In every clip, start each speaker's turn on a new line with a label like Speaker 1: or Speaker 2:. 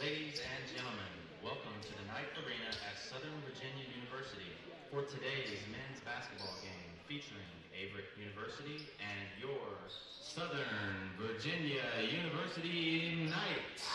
Speaker 1: Ladies and gentlemen, welcome to the Ninth Arena at Southern Virginia University for today's men's basketball game featuring Averett University and your Southern Virginia University Knights.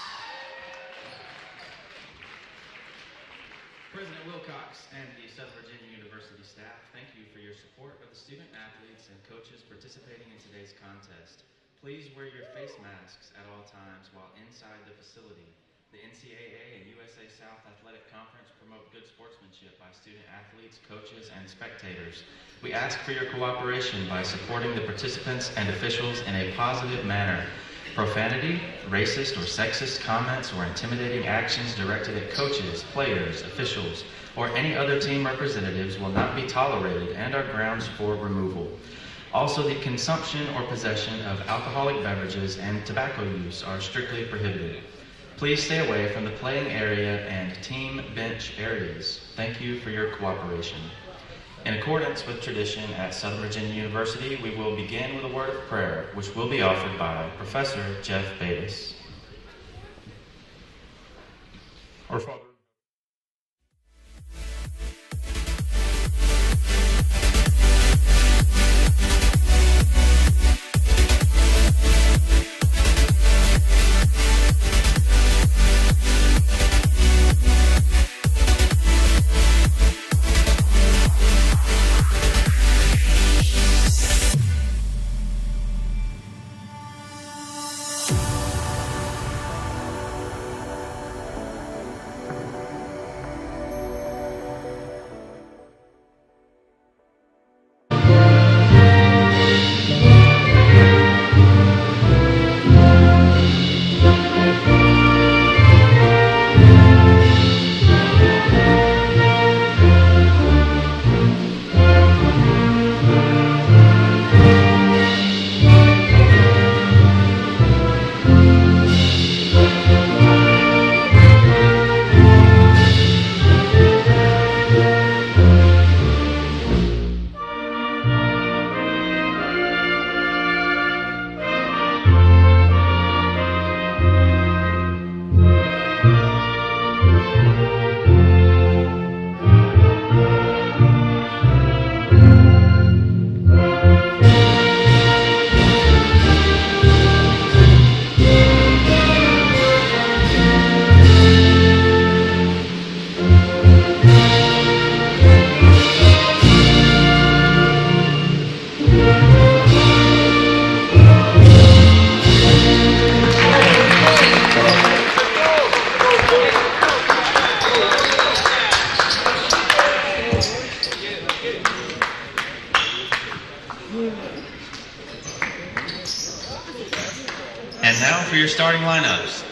Speaker 1: President Wilcox and the Southern Virginia University staff, thank you for your support of the student athletes and coaches participating in today's contest. Please wear your face masks at all times while inside the facility. The NCAA and USA South Athletic Conference promote good sportsmanship by student athletes, coaches, and spectators. We ask for your cooperation by supporting the participants and officials in a positive manner. Profanity, racist or sexist comments, or intimidating actions directed at coaches, players, officials, or any other team representatives will not be tolerated and are grounds for removal. Also, the consumption or possession of alcoholic beverages and tobacco use are strictly prohibited. Please stay away from the playing area and team bench areas. Thank you for your cooperation. In accordance with tradition at Southern Virginia University, we will begin with a word of prayer, which will be offered by Professor Jeff Bates.
Speaker 2: Our Father.
Speaker 1: And now for your starting lineups.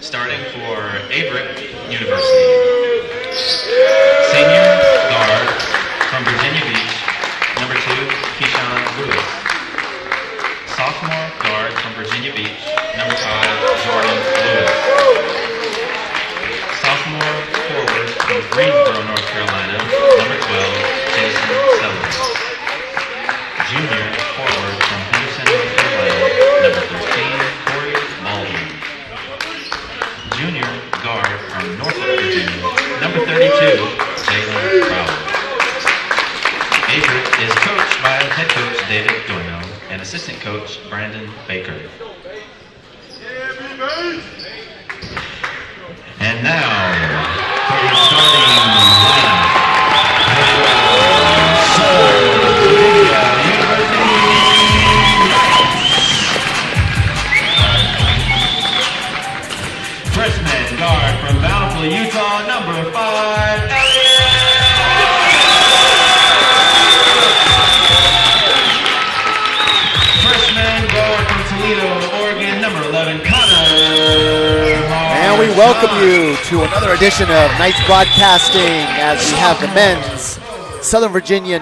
Speaker 1: Starting for Averett University. Senior guard from Virginia Beach, number 2, Keyshawn Lewis. Sophomore guard from Virginia Beach, number 5, Jordan Lewis. Sophomore forward from Greensboro, North Carolina, number 12, Jason Sellers. Junior forward from Henderson, North Carolina, number 13, Corey Malden. Junior guard from Norfolk, Virginia, number 32, Jalen Crowder. Averett is coached by head coach David Doino and assistant coach Brandon Baker. And now for your starting lineup. Freshman guard from Bountiful, Utah, number 5, Elliott. Freshman guard from Toledo, Oregon, number 11, Connor.
Speaker 3: And we welcome you to another edition of Knights Broadcasting as we have the men's Southern Virginia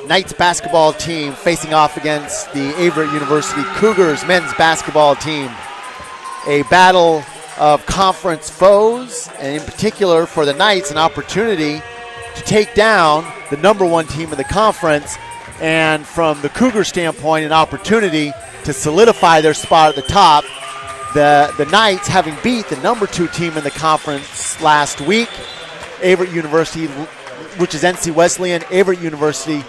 Speaker 3: Knights basketball team facing off against the Averett University Cougars men's basketball team. A battle of conference foes, and in particular for the Knights, an opportunity to take down the number 1 team in the conference, and from the Cougar standpoint, an opportunity to solidify their spot at the top The Knights, having beat the number 2 team in the conference last week, Averett University, which is NC Wesleyan. Averett University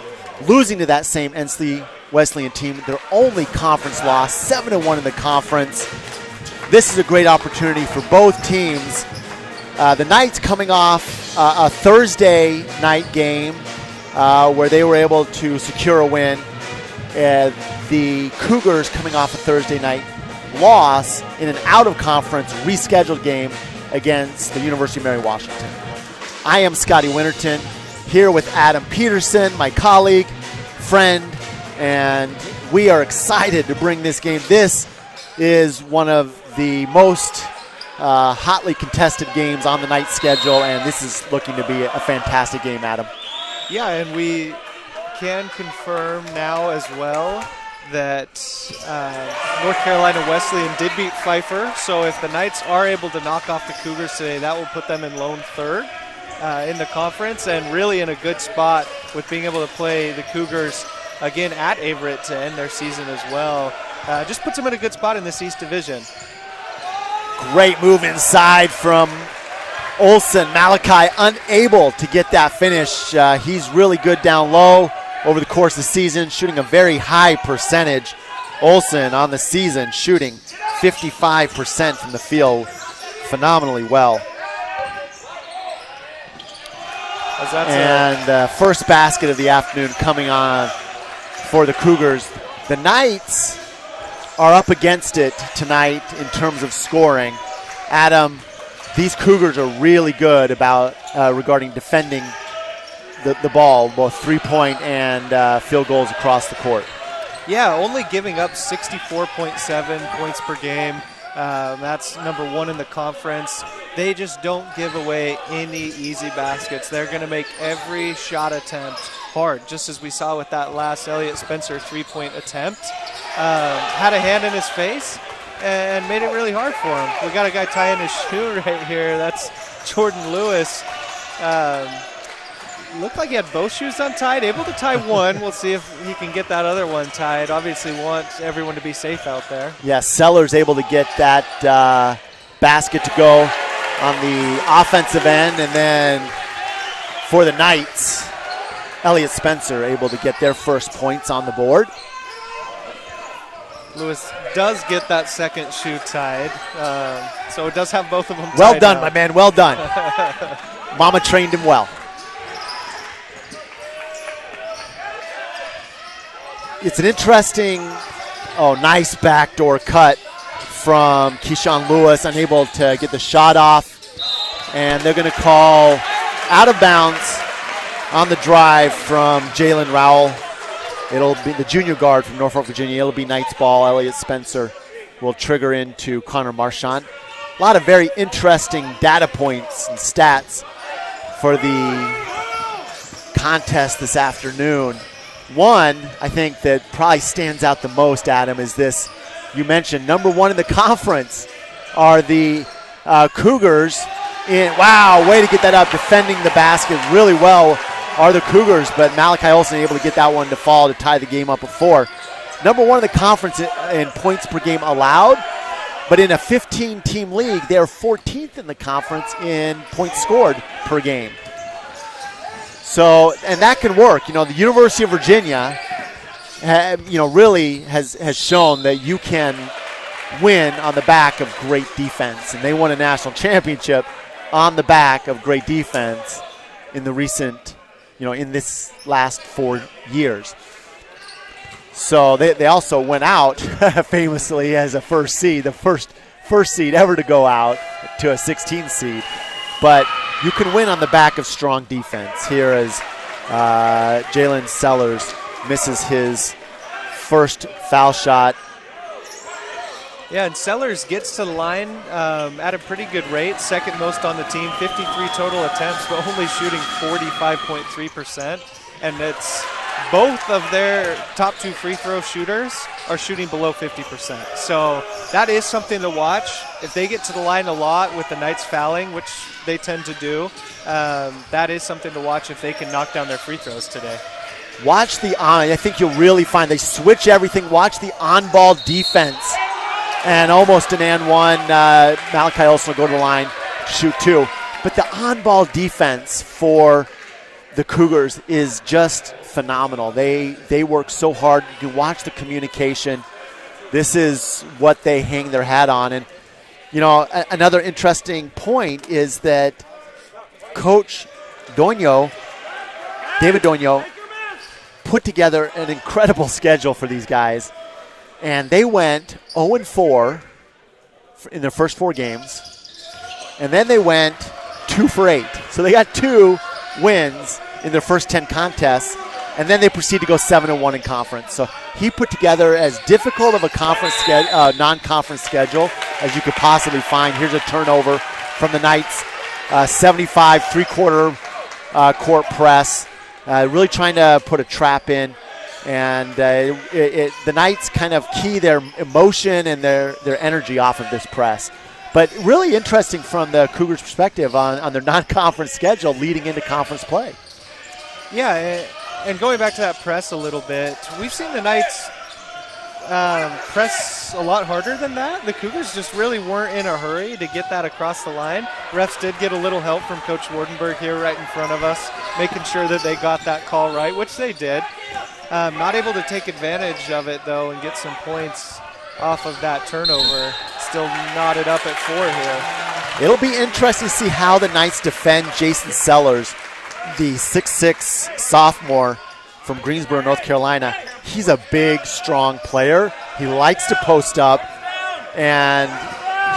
Speaker 3: losing to that same NC Wesleyan team, their only conference loss, 7-1 in the conference. This is a great opportunity for both teams. The Knights coming off a Thursday night game where they were able to secure a win. The Cougars coming off a Thursday night loss in an out-of-conference rescheduled game against the University of Mary Washington. I am Scotty Winterton, here with Adam Peterson, my colleague, friend, and we are excited to bring this game. This is one of the most hotly contested games on the night schedule, and this is looking to be a fantastic game, Adam.
Speaker 2: Yeah, and we can confirm now as well that North Carolina Wesleyan did beat Pfeiffer, so if the Knights are able to knock off the Cougars today, that will put them in lone third in the conference, and really in a good spot with being able to play the Cougars again at Averett to end their season as well. Just puts them in a good spot in this East Division.
Speaker 3: Great move inside from Olsen. Malachi unable to get that finish. He's really good down low over the course of the season, shooting a very high percentage. Olsen on the season shooting 55% from the field, phenomenally well. And first basket of the afternoon coming on for the Cougars. The Knights are up against it tonight in terms of scoring. Adam, these Cougars are really good about regarding defending the ball, both three-point and field goals across the court.
Speaker 2: Yeah, only giving up 64.7 points per game. That's number 1 in the conference. They just don't give away any easy baskets. They're going to make every shot attempt hard, just as we saw with that last Elliott Spencer three-point attempt. Had a hand in his face and made it really hard for him. We got a guy tying his shoe right here. That's Jordan Lewis. Looked like he had both shoes untied, able to tie one. We'll see if he can get that other one tied. Obviously want everyone to be safe out there.
Speaker 3: Yeah, Sellers able to get that basket to go on the offensive end. And then for the Knights, Elliott Spencer able to get their first points on the board.
Speaker 2: Lewis does get that second shoe tied, so it does have both of them tied.
Speaker 3: Well done, my man, well done. Mama trained him well. It's an interesting, nice backdoor cut from Keyshawn Lewis, unable to get the shot off. And they're going to call out of bounds on the drive from Jalen Rowell. It'll be the junior guard from Norfolk, Virginia. It'll be Knights ball. Elliott Spencer will trigger into Connor Marchand. A lot of very interesting data points and stats for the contest this afternoon. One, I think that probably stands out the most, Adam, is this. You mentioned number 1 in the conference are the Cougars. Wow, way to get that up, defending the basket really well are the Cougars, but Malachi Olsen able to get that one to fall to tie the game up at 4. Number 1 in the conference in points per game allowed, but in a 15-team league, they are 14th in the conference in points scored per game. So, and that can work. The University of Virginia, really has shown that you can win on the back of great defense, and they won a national championship on the back of great defense in the recent, in this last 4 years. So they also went out famously as a first seed, the first seed ever to go out to a 16 seed. But you can win on the back of strong defense. Here as Jalen Sellers misses his first foul shot.
Speaker 2: Yeah, and Sellers gets to the line at a pretty good rate, second most on the team, 53 total attempts, but only shooting 45.3%. And it's both of their top 2 free throw shooters are shooting below 50%. So that is something to watch. If they get to the line a lot with the Knights fouling, which they tend to do, that is something to watch if they can knock down their free throws today.
Speaker 3: Watch I think you'll really find they switch everything. Watch the on-ball defense and almost an and one. Malachi Olson will go to the line, shoot 2. But the on-ball defense for the Cougars is just phenomenal. They work so hard. You can watch the communication. This is what they hang their hat on. And, another interesting point is that Coach David Doño, put together an incredible schedule for these guys. And they went 0-4 in their first 4 games. And then they went 2 for 8. So they got 2 wins in their first 10 contests. And then they proceed to go 7-1 in conference. So he put together as difficult of a non-conference schedule as you could possibly find. Here's a turnover from the Knights. 75 3/4 court press. Really trying to put a trap in. And the Knights kind of key their emotion and their energy off of this press. But really interesting from the Cougars' perspective on their non-conference schedule leading into conference play.
Speaker 2: Yeah, and going back to that press a little bit, we've seen the Knights press a lot harder than that. The Cougars just really weren't in a hurry to get that across the line. Refs did get a little help from Coach Wardenberg here right in front of us, making sure that they got that call right, which they did. Not able to take advantage of it, though, and get some points off of that turnover. Still knotted up at 4 here.
Speaker 3: It'll be interesting to see how the Knights defend Jason Sellers, the 6'6 sophomore from Greensboro, North Carolina. He's a big, strong player. He likes to post up, and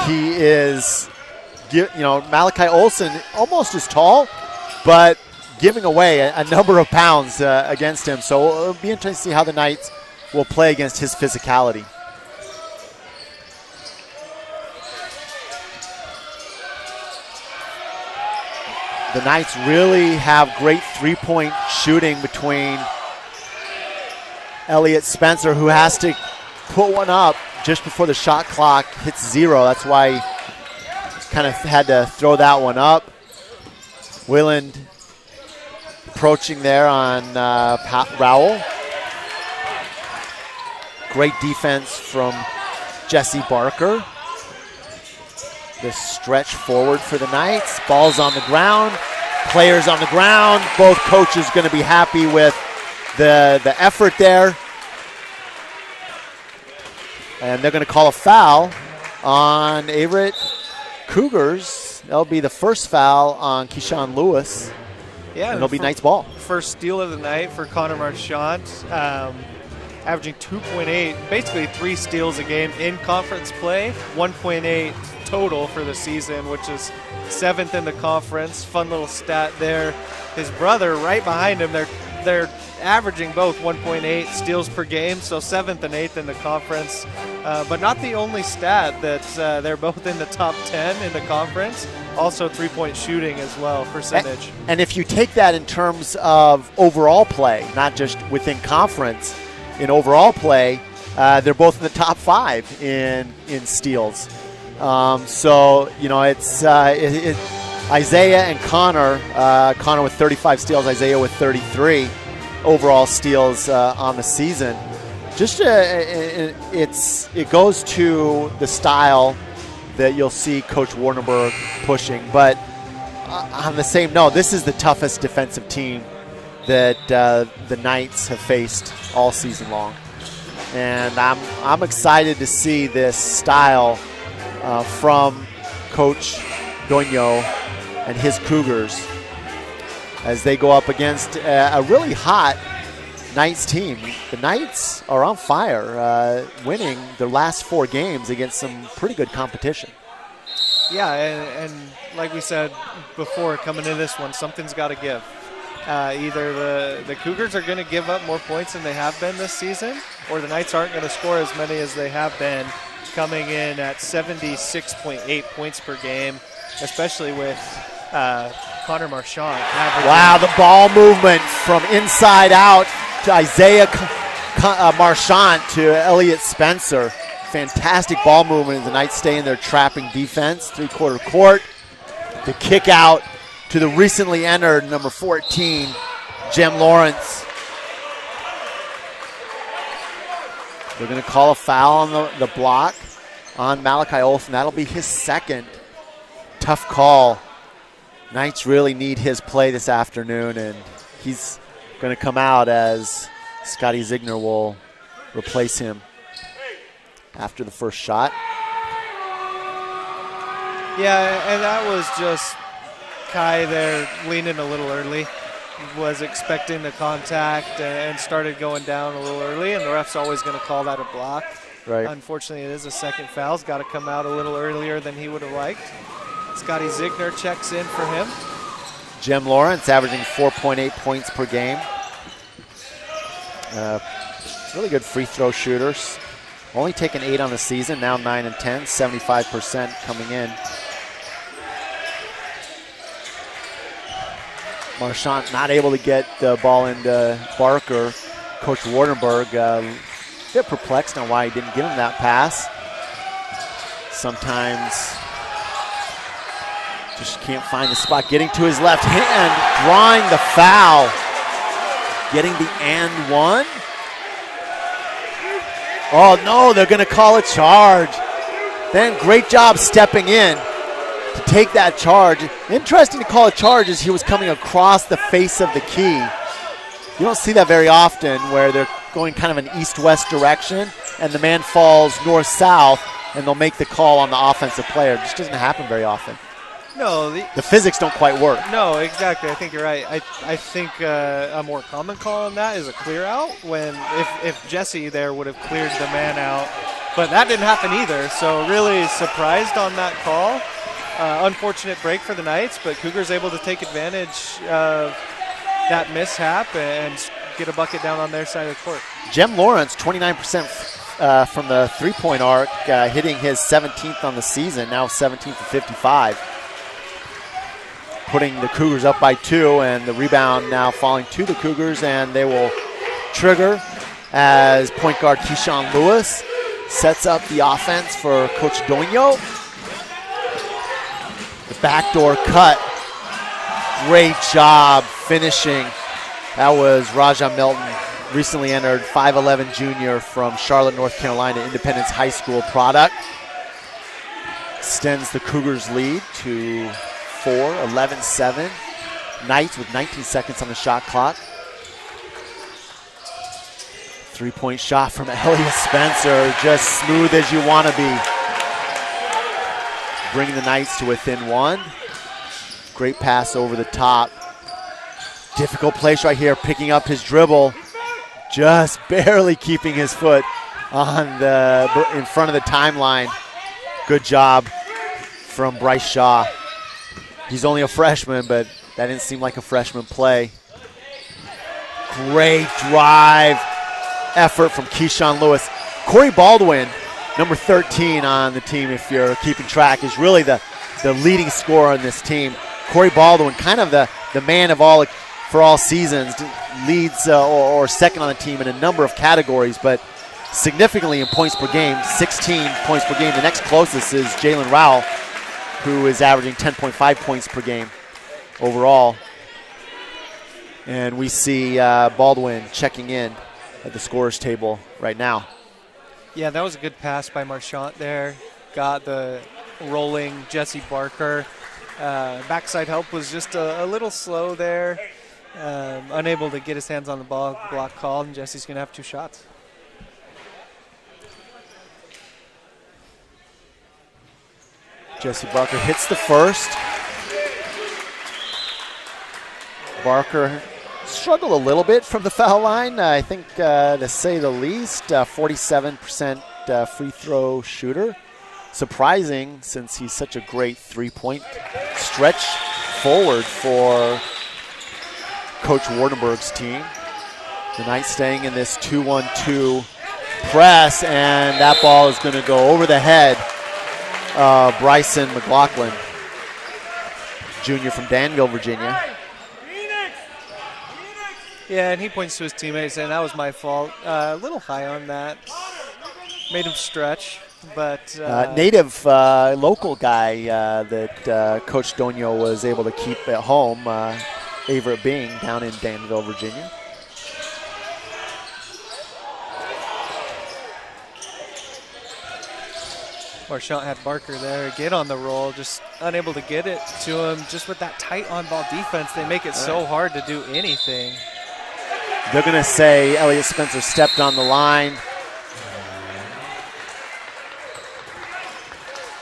Speaker 3: he is, Malachi Olson almost as tall, but giving away a number of pounds against him. So it'll be interesting to see how the Knights will play against his physicality. The Knights really have great three-point shooting between Elliott Spencer, who has to put one up just before the shot clock hits 0. That's why he kind of had to throw that one up. Willand approaching there on Rowell. Great defense from Jesse Barker. The stretch forward for the Knights. Ball's on the ground. Players on the ground. Both coaches going to be happy with the effort there. And they're going to call a foul on Averett Cougars. That'll be the first foul on Keyshawn Lewis.
Speaker 2: Yeah,
Speaker 3: and it'll be Knights ball.
Speaker 2: First steal of the night for Connor Marchant. Averaging 2.8, basically 3 steals a game in conference play. 1.8 total for the season, which is 7th in the conference. Fun little stat there. His brother right behind him, they're averaging both 1.8 steals per game, so 7th and 8th in the conference. But not the only stat that they're both in the top 10 in the conference. Also 3-point shooting as well, percentage.
Speaker 3: And if you take that in terms of overall play, not just within conference, in overall play, they're both in the top 5 in steals. So, it's Isaiah and Connor. Connor with 35 steals, Isaiah with 33 overall steals on the season. Just it goes to the style that you'll see Coach Wardenberg pushing. But on the same note, this is the toughest defensive team that the Knights have faced all season long. And I'm excited to see this style from Coach Doño and his Cougars as they go up against a really hot Knights team. The Knights are on fire, winning their last 4 games against some pretty good competition.
Speaker 2: Yeah, and like we said before, coming into this one, something's got to give. Either the Cougars are going to give up more points than they have been this season, or the Knights aren't going to score as many as they have been, coming in at 76.8 points per game, especially with Connor Marchant.
Speaker 3: Wow, the ball movement from inside out to Isaiah Marchant to Elliott Spencer. Fantastic ball movement as the Knights stay in their trapping defense. 3/4 court. The kick out to the recently entered number 14, Jem Lawrence. They're going to call a foul on the block on Malachi Olson. That'll be his second. Tough call. Knights really need his play this afternoon, and he's going to come out as Scotty Ziegner will replace him after the first shot.
Speaker 2: Yeah, and that was just Kai there leaning a little early. Was expecting the contact and started going down a little early, and the ref's always going to call that a block.
Speaker 3: Right.
Speaker 2: Unfortunately, it is a second foul. He's got to come out a little earlier than he would have liked. Scotty Ziegner checks in for him.
Speaker 3: Jem Lawrence averaging 4.8 points per game. Really good free throw shooters. Only taken 8 on the season, now 9 and 10, 75% coming in. Marchant not able to get the ball into Barker. Coach Wardenberg a bit perplexed on why he didn't give him that pass. Sometimes just can't find the spot. Getting to his left hand, drawing the foul. Getting the and one. Oh no, they're going to call a charge. Then great job stepping in to take that charge. Interesting to call a charge as he was coming across the face of the key. You don't see that very often where they're going kind of an east-west direction and the man falls north-south and they'll make the call on the offensive player. It just doesn't happen very often.
Speaker 2: No,
Speaker 3: the physics don't quite work.
Speaker 2: No, exactly. I think you're right. I think a more common call on that is a clear out when if Jesse there would have cleared the man out. But that didn't happen either, so really surprised on that call. Unfortunate break for the Knights, but Cougars able to take advantage of that mishap and get a bucket down on their side of the court.
Speaker 3: Jem Lawrence, 29% from the three-point arc, hitting his 17th on the season, now 17 for 55. Putting the Cougars up by 2, and the rebound now falling to the Cougars, and they will trigger as point guard Keyshawn Lewis sets up the offense for Coach Doño. The backdoor cut. Great job finishing. That was Raja Milton, recently entered 5'11 junior from Charlotte, North Carolina, Independence High School product. Extends the Cougars lead to 4, 11-7. Knights with 19 seconds on the shot clock. Three-point shot from Elliot Spencer, just smooth as you want to be. Bringing the Knights to within 1. Great pass over the top. Difficult place right here, picking up his dribble. Just barely keeping his foot on in front of the timeline. Good job from Bryce Shaw. He's only a freshman, but that didn't seem like a freshman play. Great drive effort from Keyshawn Lewis. Corey Baldwin, number 13 on the team, if you're keeping track, is really the leading scorer on this team. Corey Baldwin, kind of the man of all for all seasons, leads or second on the team in a number of categories, but significantly in points per game, 16 points per game. The next closest is Jalen Rowell, who is averaging 10.5 points per game overall. And we see Baldwin checking in at the scorer's table right now.
Speaker 2: Yeah, that was a good pass by Marchant there. Got the rolling Jesse Barker. Backside help was just a little slow there. Unable to get his hands on the ball, block called, and Jesse's going to have 2 shots.
Speaker 3: Jesse Barker hits the first. Barker struggled a little bit from the foul line, I think, to say the least. 47% free throw shooter. Surprising, since he's such a great three-point stretch forward for Coach Wardenberg's team. The Knights staying in this 2-1-2 press, and that ball is going to go over the head of Bryson McLaughlin, junior from Danville, Virginia.
Speaker 2: Yeah, and he points to his teammates saying, that was my fault. A little high on that. Made him stretch, but...
Speaker 3: native local guy that Coach Doño was able to keep at home, Averett being down in Danville, Virginia.
Speaker 2: Marchant had Barker there, get on the roll, just unable to get it to him. Just with that tight on-ball defense, they make it so hard to do anything.
Speaker 3: They're going to say Elliott Spencer stepped on the line.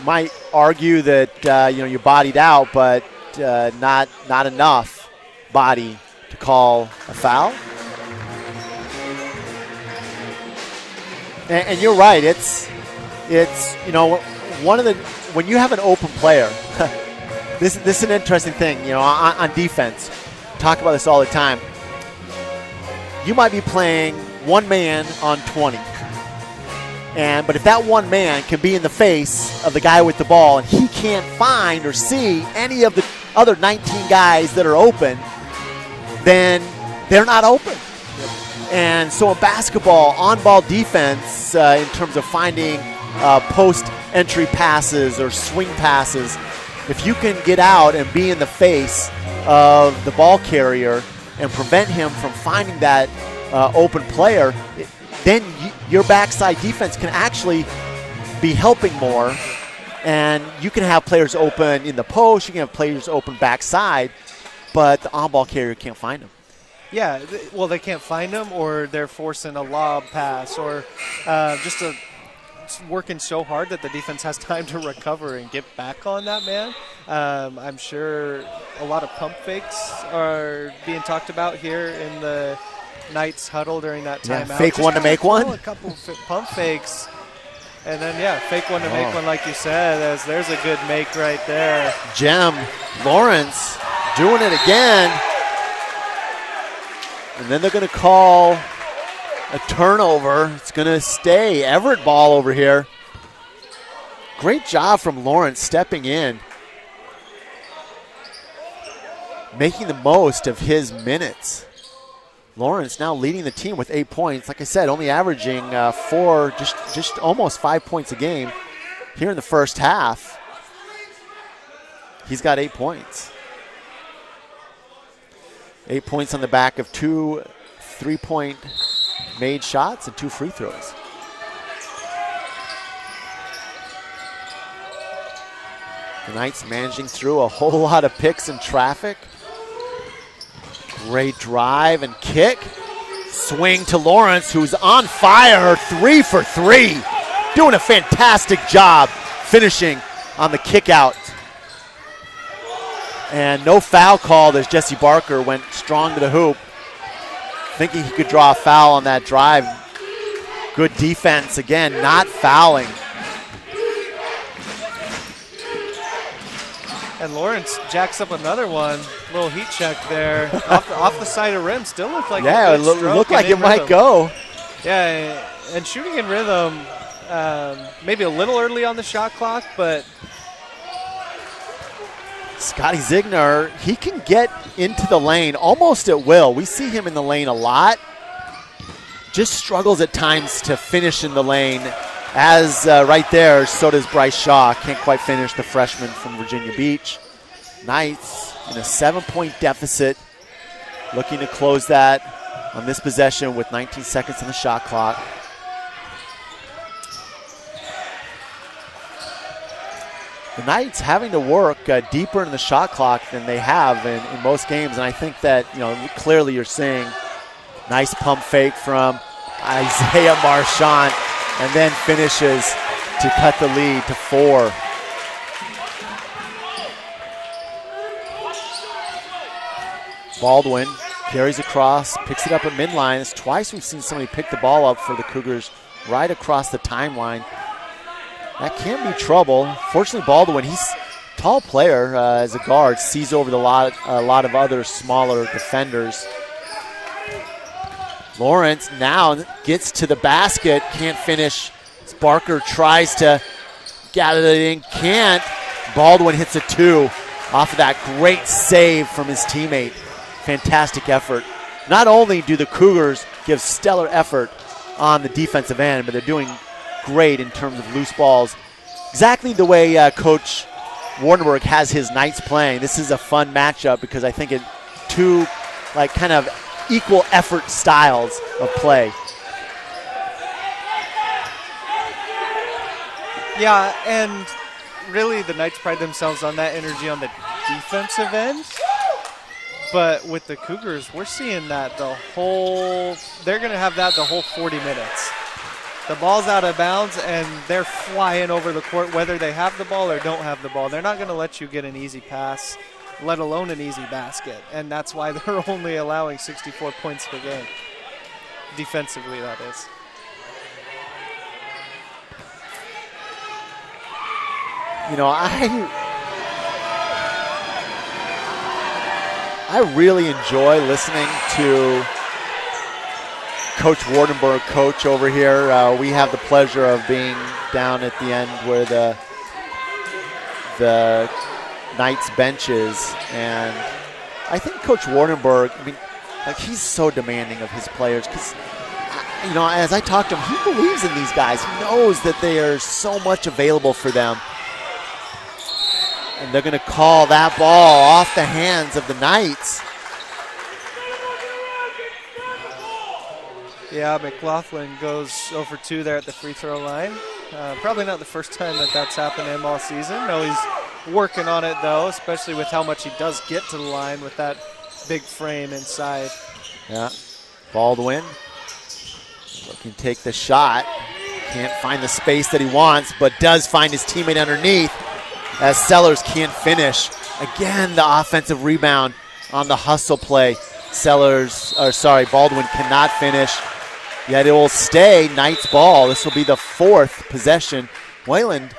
Speaker 3: Might argue that you bodied out, but not enough body to call a foul. And you're right. It's one of the when you have an open player. this is an interesting thing. On defense, talk about this all the time. You might be playing one man on 20. But if that one man can be in the face of the guy with the ball and he can't find or see any of the other 19 guys that are open, then they're not open. And so in basketball, on-ball defense, in terms of finding post-entry passes or swing passes, if you can get out and be in the face of the ball carrier and prevent him from finding that open player, then your backside defense can actually be helping more, and you can have players open in the post, you can have players open backside, but the on-ball carrier can't find them.
Speaker 2: Yeah, well, they can't find them, or they're forcing a lob pass, or just working so hard that the defense has time to recover and get back on that man. I'm sure a lot of pump fakes are being talked about here in the Knights huddle during that timeout.
Speaker 3: Yeah, fake one to make one.
Speaker 2: A couple pump fakes, and then fake one to make one, like you said. As there's a good make right there.
Speaker 3: Jem Lawrence doing it again, and then they're going to call a turnover. It's going to stay Everett ball over here. Great job from Lawrence stepping in, making the most of his minutes. Lawrence now leading the team with 8 points. Like I said, only averaging just almost 5 points a game here in the first half. He's got 8 points. 8 points on the back of 2 3-point made shots and 2 free throws. The Knights managing through a whole lot of picks and traffic. Great drive and kick. Swing to Lawrence, who's on fire, 3 for 3. Doing a fantastic job finishing on the kick out. And no foul called as Jesse Barker went strong to the hoop, thinking he could draw a foul on that drive. Good defense again, not fouling.
Speaker 2: And Lawrence jacks up another one. Little heat check there. off the side of rim. Still looked like
Speaker 3: it looked like it might go.
Speaker 2: Yeah, and shooting in rhythm, maybe a little early on the shot clock, but
Speaker 3: Scotty Zigner, he can get into the lane almost at will. We see him in the lane a lot. Just struggles at times to finish in the lane. As right there, so does Bryce Shaw. Can't quite finish, the freshman from Virginia Beach. Knights in a 7-point deficit, looking to close that on this possession with 19 seconds on the shot clock. The Knights having to work deeper in the shot clock than they have in most games, and I think that clearly you're seeing nice pump fake from Isaiah Marchant, and then finishes to cut the lead to 4. Baldwin carries across, picks it up at midline. It's twice we've seen somebody pick the ball up for the Cougars right across the timeline. That can be trouble. Fortunately, Baldwin, he's a tall player as a guard, sees over a lot of other smaller defenders. Lawrence now gets to the basket, can't finish. Barker tries to get it in, can't. Baldwin hits a 2 off of that great save from his teammate. Fantastic effort. Not only do the Cougars give stellar effort on the defensive end, but they're doing great in terms of loose balls. Exactly the way Coach Wardenberg has his Knights playing. This is a fun matchup because I think it two kind of equal effort styles of play.
Speaker 2: Yeah, and really the Knights pride themselves on that energy on the defensive end. But with the Cougars, we're seeing that they're going to have that the whole 40 minutes. The ball's out of bounds, and they're flying over the court whether they have the ball or don't have the ball. They're not going to let you get an easy pass, let alone an easy basket. And that's why they're only allowing 64 points per game. Defensively, that is.
Speaker 3: You know, I really enjoy listening to Coach Wardenberg coach over here. We have the pleasure of being down at the end where the Knights bench is, and I think Coach Wardenberg, he's so demanding of his players because, as I talk to him, he believes in these guys. He knows that they are so much available for them. And they're going to call that ball off the hands of the Knights.
Speaker 2: Yeah, McLaughlin goes 0 for 2 there at the free throw line. Probably not the first time that's happened to him all season. No, he's working on it, though, especially with how much he does get to the line with that big frame inside.
Speaker 3: Yeah, Baldwin looking to take the shot. Can't find the space that he wants, but does find his teammate underneath as Sellers can't finish. Again, the offensive rebound on the hustle play. Baldwin cannot finish. Yet it will stay Knights ball. This will be the fourth possession. Wayland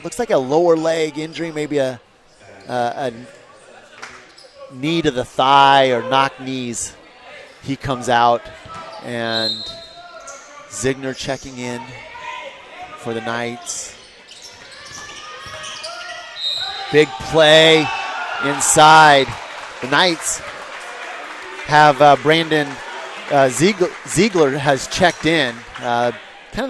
Speaker 3: looks like a lower leg injury, maybe a knee to the thigh or knock knees. He comes out, and Ziegner checking in for the Knights. Big play inside. The Knights have Brandon Ziegler has checked in. Kind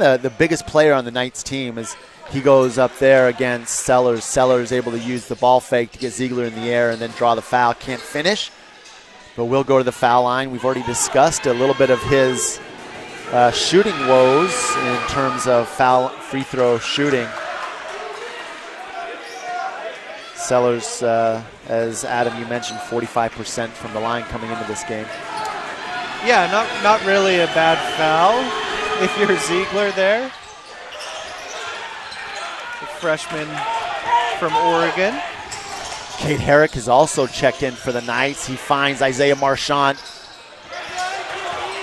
Speaker 3: of the biggest player on the Knights team as he goes up there against Sellers. Sellers able to use the ball fake to get Ziegler in the air and then draw the foul. Can't finish, but will go to the foul line. We've already discussed a little bit of his shooting woes in terms of free throw shooting. Sellers, as Adam, you mentioned, 45% from the line coming into this game.
Speaker 2: Yeah, not really a bad foul if you're Ziegler there. The freshman from Oregon.
Speaker 3: Cade Herrick has also checked in for the Knights. He finds Isaiah Marchant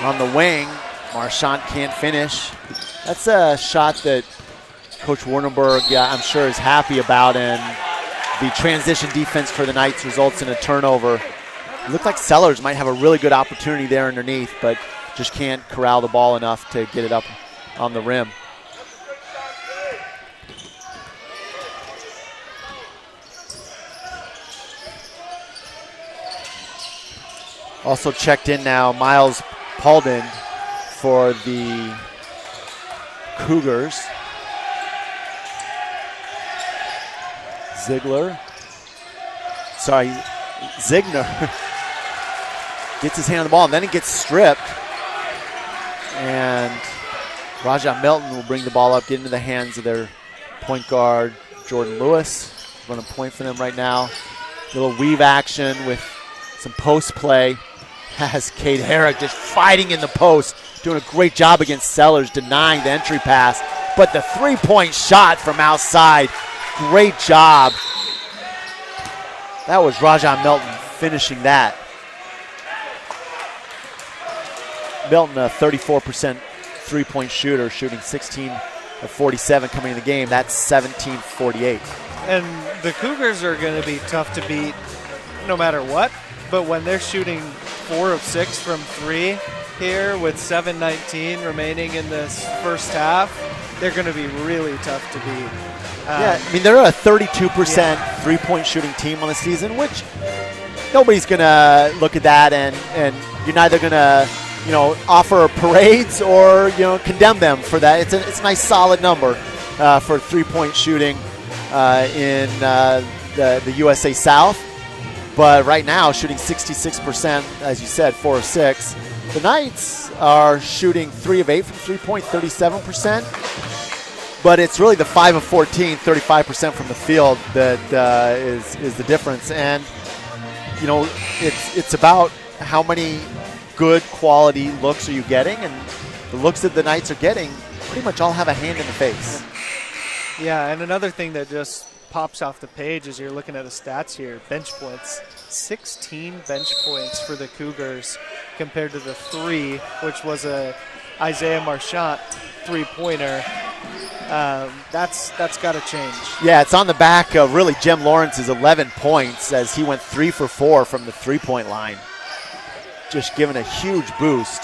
Speaker 3: on the wing. Marchant can't finish. That's a shot that Coach Wardenberg, I'm sure, is happy about, and the transition defense for the Knights results in a turnover. It looked like Sellers might have a really good opportunity there underneath, but just can't corral the ball enough to get it up on the rim. Also checked in now, Miles Paulden for the Cougars. Ziegner gets his hand on the ball, and then it gets stripped. And Raja Melton will bring the ball up, get into the hands of their point guard, Jordan Lewis. Running point for them right now. Little weave action with some post play. Has Cade Herrick just fighting in the post, doing a great job against Sellers, denying the entry pass. But the three-point shot from outside, great job. That was Raja Melton finishing that. Melton, a 34% three-point shooter, shooting 16 of 47 coming in the game. That's 17-48.
Speaker 2: And the Cougars are going to be tough to beat no matter what. But when they're shooting 4 of 6 from 3 here with 7:19 remaining in this first half, they're going to be really tough to beat.
Speaker 3: They're a 32% three-point shooting team on the season, which nobody's going to look at that and you're neither going to, offer parades or, condemn them for that. It's a nice solid number for three-point shooting in the USA South. But right now, shooting 66%, as you said, 4 of 6. The Knights are shooting 3 of 8 from three-point, 37%. but it's really the 5 of 14, 35% from the field that is the difference. And, you know, it's about how many good quality looks are you getting, and the looks that the Knights are getting pretty much all have a hand in the face.
Speaker 2: Yeah, and another thing that just pops off the page as you're looking at the stats here, bench points. 16 bench points for the Cougars compared to the 3, which was a Isaiah Marchant three-pointer. That's got to change.
Speaker 3: Yeah, it's on the back of really Jem Lawrence's 11 points as he went 3 for 4 from the three-point line. Just giving a huge boost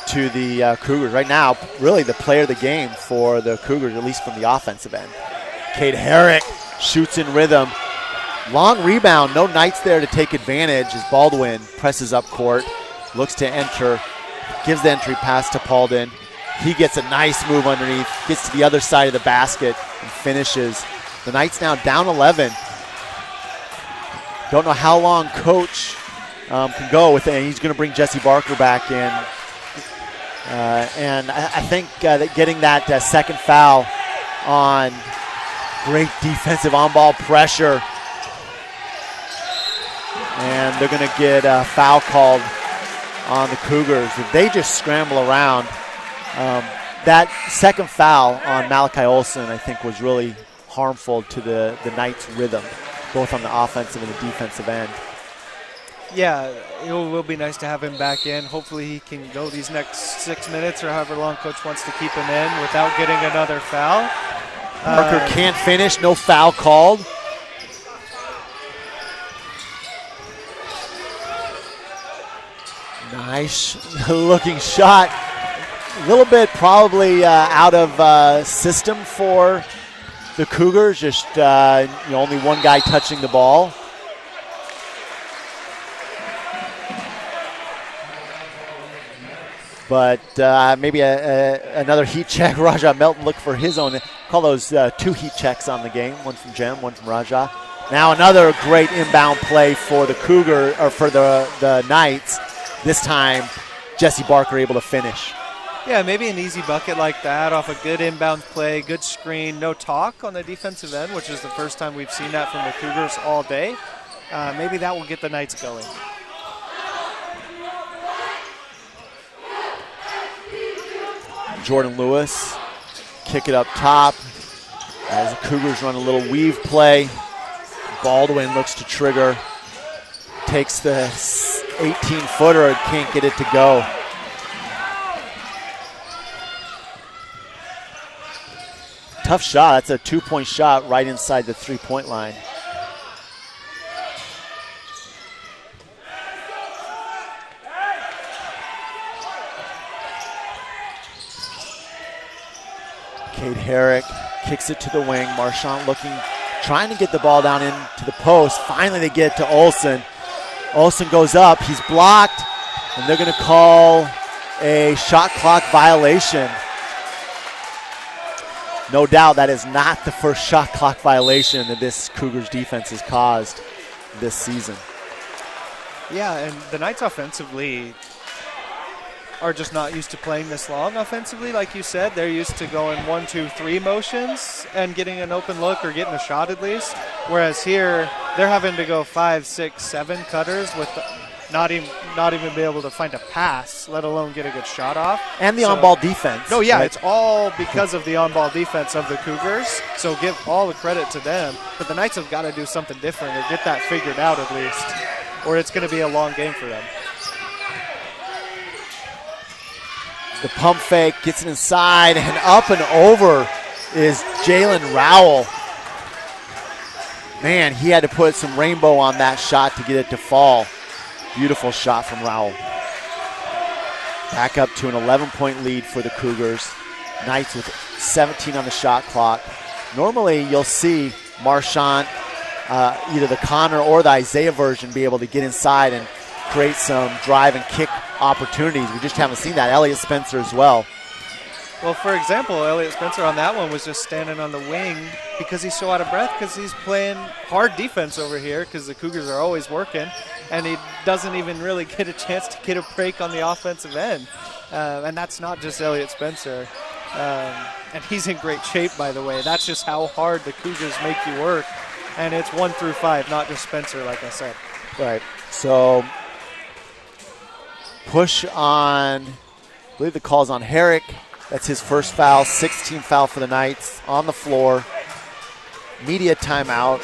Speaker 3: to the Cougars. Right now, really the player of the game for the Cougars, at least from the offensive end. Cade Herrick shoots in rhythm. Long rebound, no Knights there to take advantage as Baldwin presses up court, looks to enter, gives the entry pass to Paulden. He gets a nice move underneath, gets to the other side of the basket and finishes. The Knights now down 11. Don't know how long Coach can go with it. He's going to bring Jesse Barker back in. And I think that getting that second foul on great defensive on-ball pressure. And they're going to get a foul called on the Cougars. If they just scramble around, that second foul on Malachi Olson, I think, was really harmful to the Knights' rhythm, both on the offensive and the defensive end.
Speaker 2: Yeah, it will be nice to have him back in. Hopefully he can go these next 6 minutes or however long Coach wants to keep him in without getting another foul.
Speaker 3: Barker can't finish, no foul called. Nice looking shot. A little bit probably out of system for the Cougars. Just only one guy touching the ball. But maybe another heat check. Raja Melton look for his own. Call those 2 heat checks on the game. One from Jem, one from Raja. Now another great inbound play for the Cougar, or for the Knights. This time, Jesse Barker able to finish.
Speaker 2: Yeah, maybe an easy bucket like that off a good inbound play, good screen, no talk on the defensive end, which is the first time we've seen that from the Cougars all day. Maybe that will get the Knights going.
Speaker 3: Jordan Lewis, kick it up top as the Cougars run a little weave play. Baldwin looks to trigger, takes the 18-footer and can't get it to go. Tough shot. That's a 2-point shot right inside the 3-point line. Cade Herrick kicks it to the wing. Marchant trying to get the ball down into the post. Finally they get it to Olson. Olson goes up. He's blocked, and they're going to call a shot clock violation. No doubt that is not the first shot clock violation that this Cougars defense has caused this season.
Speaker 2: Yeah, and the Knights offensively are just not used to playing this long offensively. Like you said, they're used to going 1, 2, 3 motions and getting an open look or getting a shot at least. Whereas here, they're having to go 5, 6, 7 cutters with not even be able to find a pass, let alone get a good shot off.
Speaker 3: And the on-ball defense.
Speaker 2: No, yeah, right? It's all because of the on-ball defense of the Cougars. So give all the credit to them. But the Knights have got to do something different or get that figured out at least, or it's going to be a long game for them.
Speaker 3: The pump fake gets it inside, and up and over is Jalen Rowell. Man, he had to put some rainbow on that shot to get it to fall. Beautiful shot from Rowell. Back up to an 11-point lead for the Cougars. Knights with 17 on the shot clock. Normally, you'll see Marchant, either the Connor or the Isaiah version, be able to get inside and create some drive and kick opportunities. We just haven't seen that. Elliott Spencer as well.
Speaker 2: Well, for example, Elliott Spencer on that one was just standing on the wing because he's so out of breath because he's playing hard defense over here because the Cougars are always working, and he doesn't even really get a chance to get a break on the offensive end. And that's not just Elliott Spencer. And he's in great shape, by the way. That's just how hard the Cougars make you work. And it's 1 through 5, not just Spencer, like I said.
Speaker 3: Right. So push on, I believe the call's on Herrick. That's his first foul, 16th foul for the Knights on the floor. Media timeout.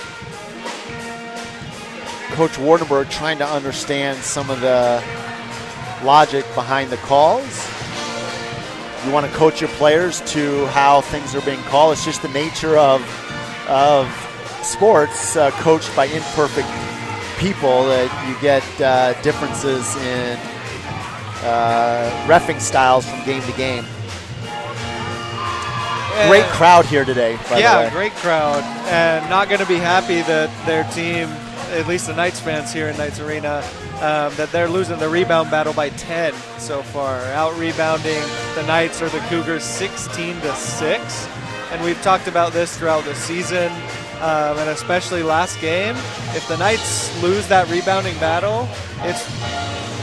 Speaker 3: Coach Wardenberg trying to understand some of the logic behind the calls. You want to coach your players to how things are being called. It's just the nature of sports coached by imperfect people that you get differences in reffing styles from game to game. Great crowd here today, by the way.
Speaker 2: Yeah, great crowd. And not going to be happy that their team, at least the Knights fans here in Knights Arena, that they're losing the rebound battle by 10 so far. Out-rebounding the Knights or the Cougars 16-6. And we've talked about this throughout the season, and especially last game. If the Knights lose that rebounding battle, it's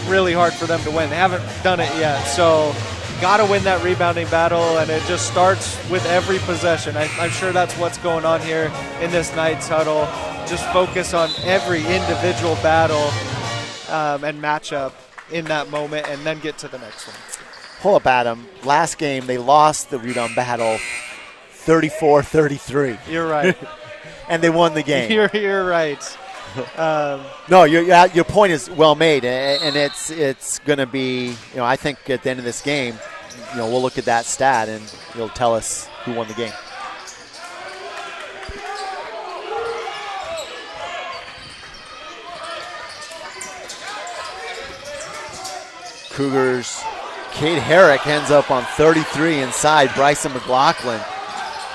Speaker 2: really hard for them to win. They haven't done it yet. So got to win that rebounding battle, and it just starts with every possession. I'm sure that's what's going on here in this Knights huddle. Just focus on every individual battle and matchup in that moment, and then get to the next one.
Speaker 3: Hold up, Adam. Last game, they lost the rebound battle 34-33.
Speaker 2: You're right.
Speaker 3: And they won the game.
Speaker 2: You're right.
Speaker 3: No, your point is well made, and it's going to be, I think at the end of this game, we'll look at that stat and it'll tell us who won the game. Cougars, Cade Herrick ends up on 33 inside Bryson McLaughlin.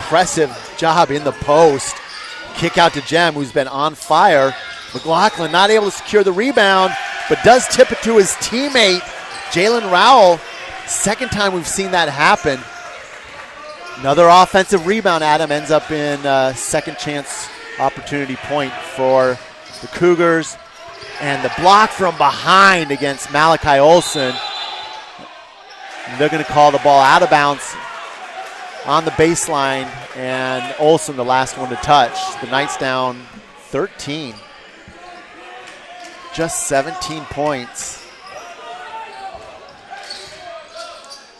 Speaker 3: Impressive job in the post. Kick out to Jem, who's been on fire. McLaughlin not able to secure the rebound, but does tip it to his teammate, Jalen Rowell. Second time we've seen that happen. Another offensive rebound, Adam, ends up in second chance opportunity point for the Cougars. And the block from behind against Malachi Olson. They're going to call the ball out of bounds on the baseline, and Olson the last one to touch. The Knights down 13. Just 17 points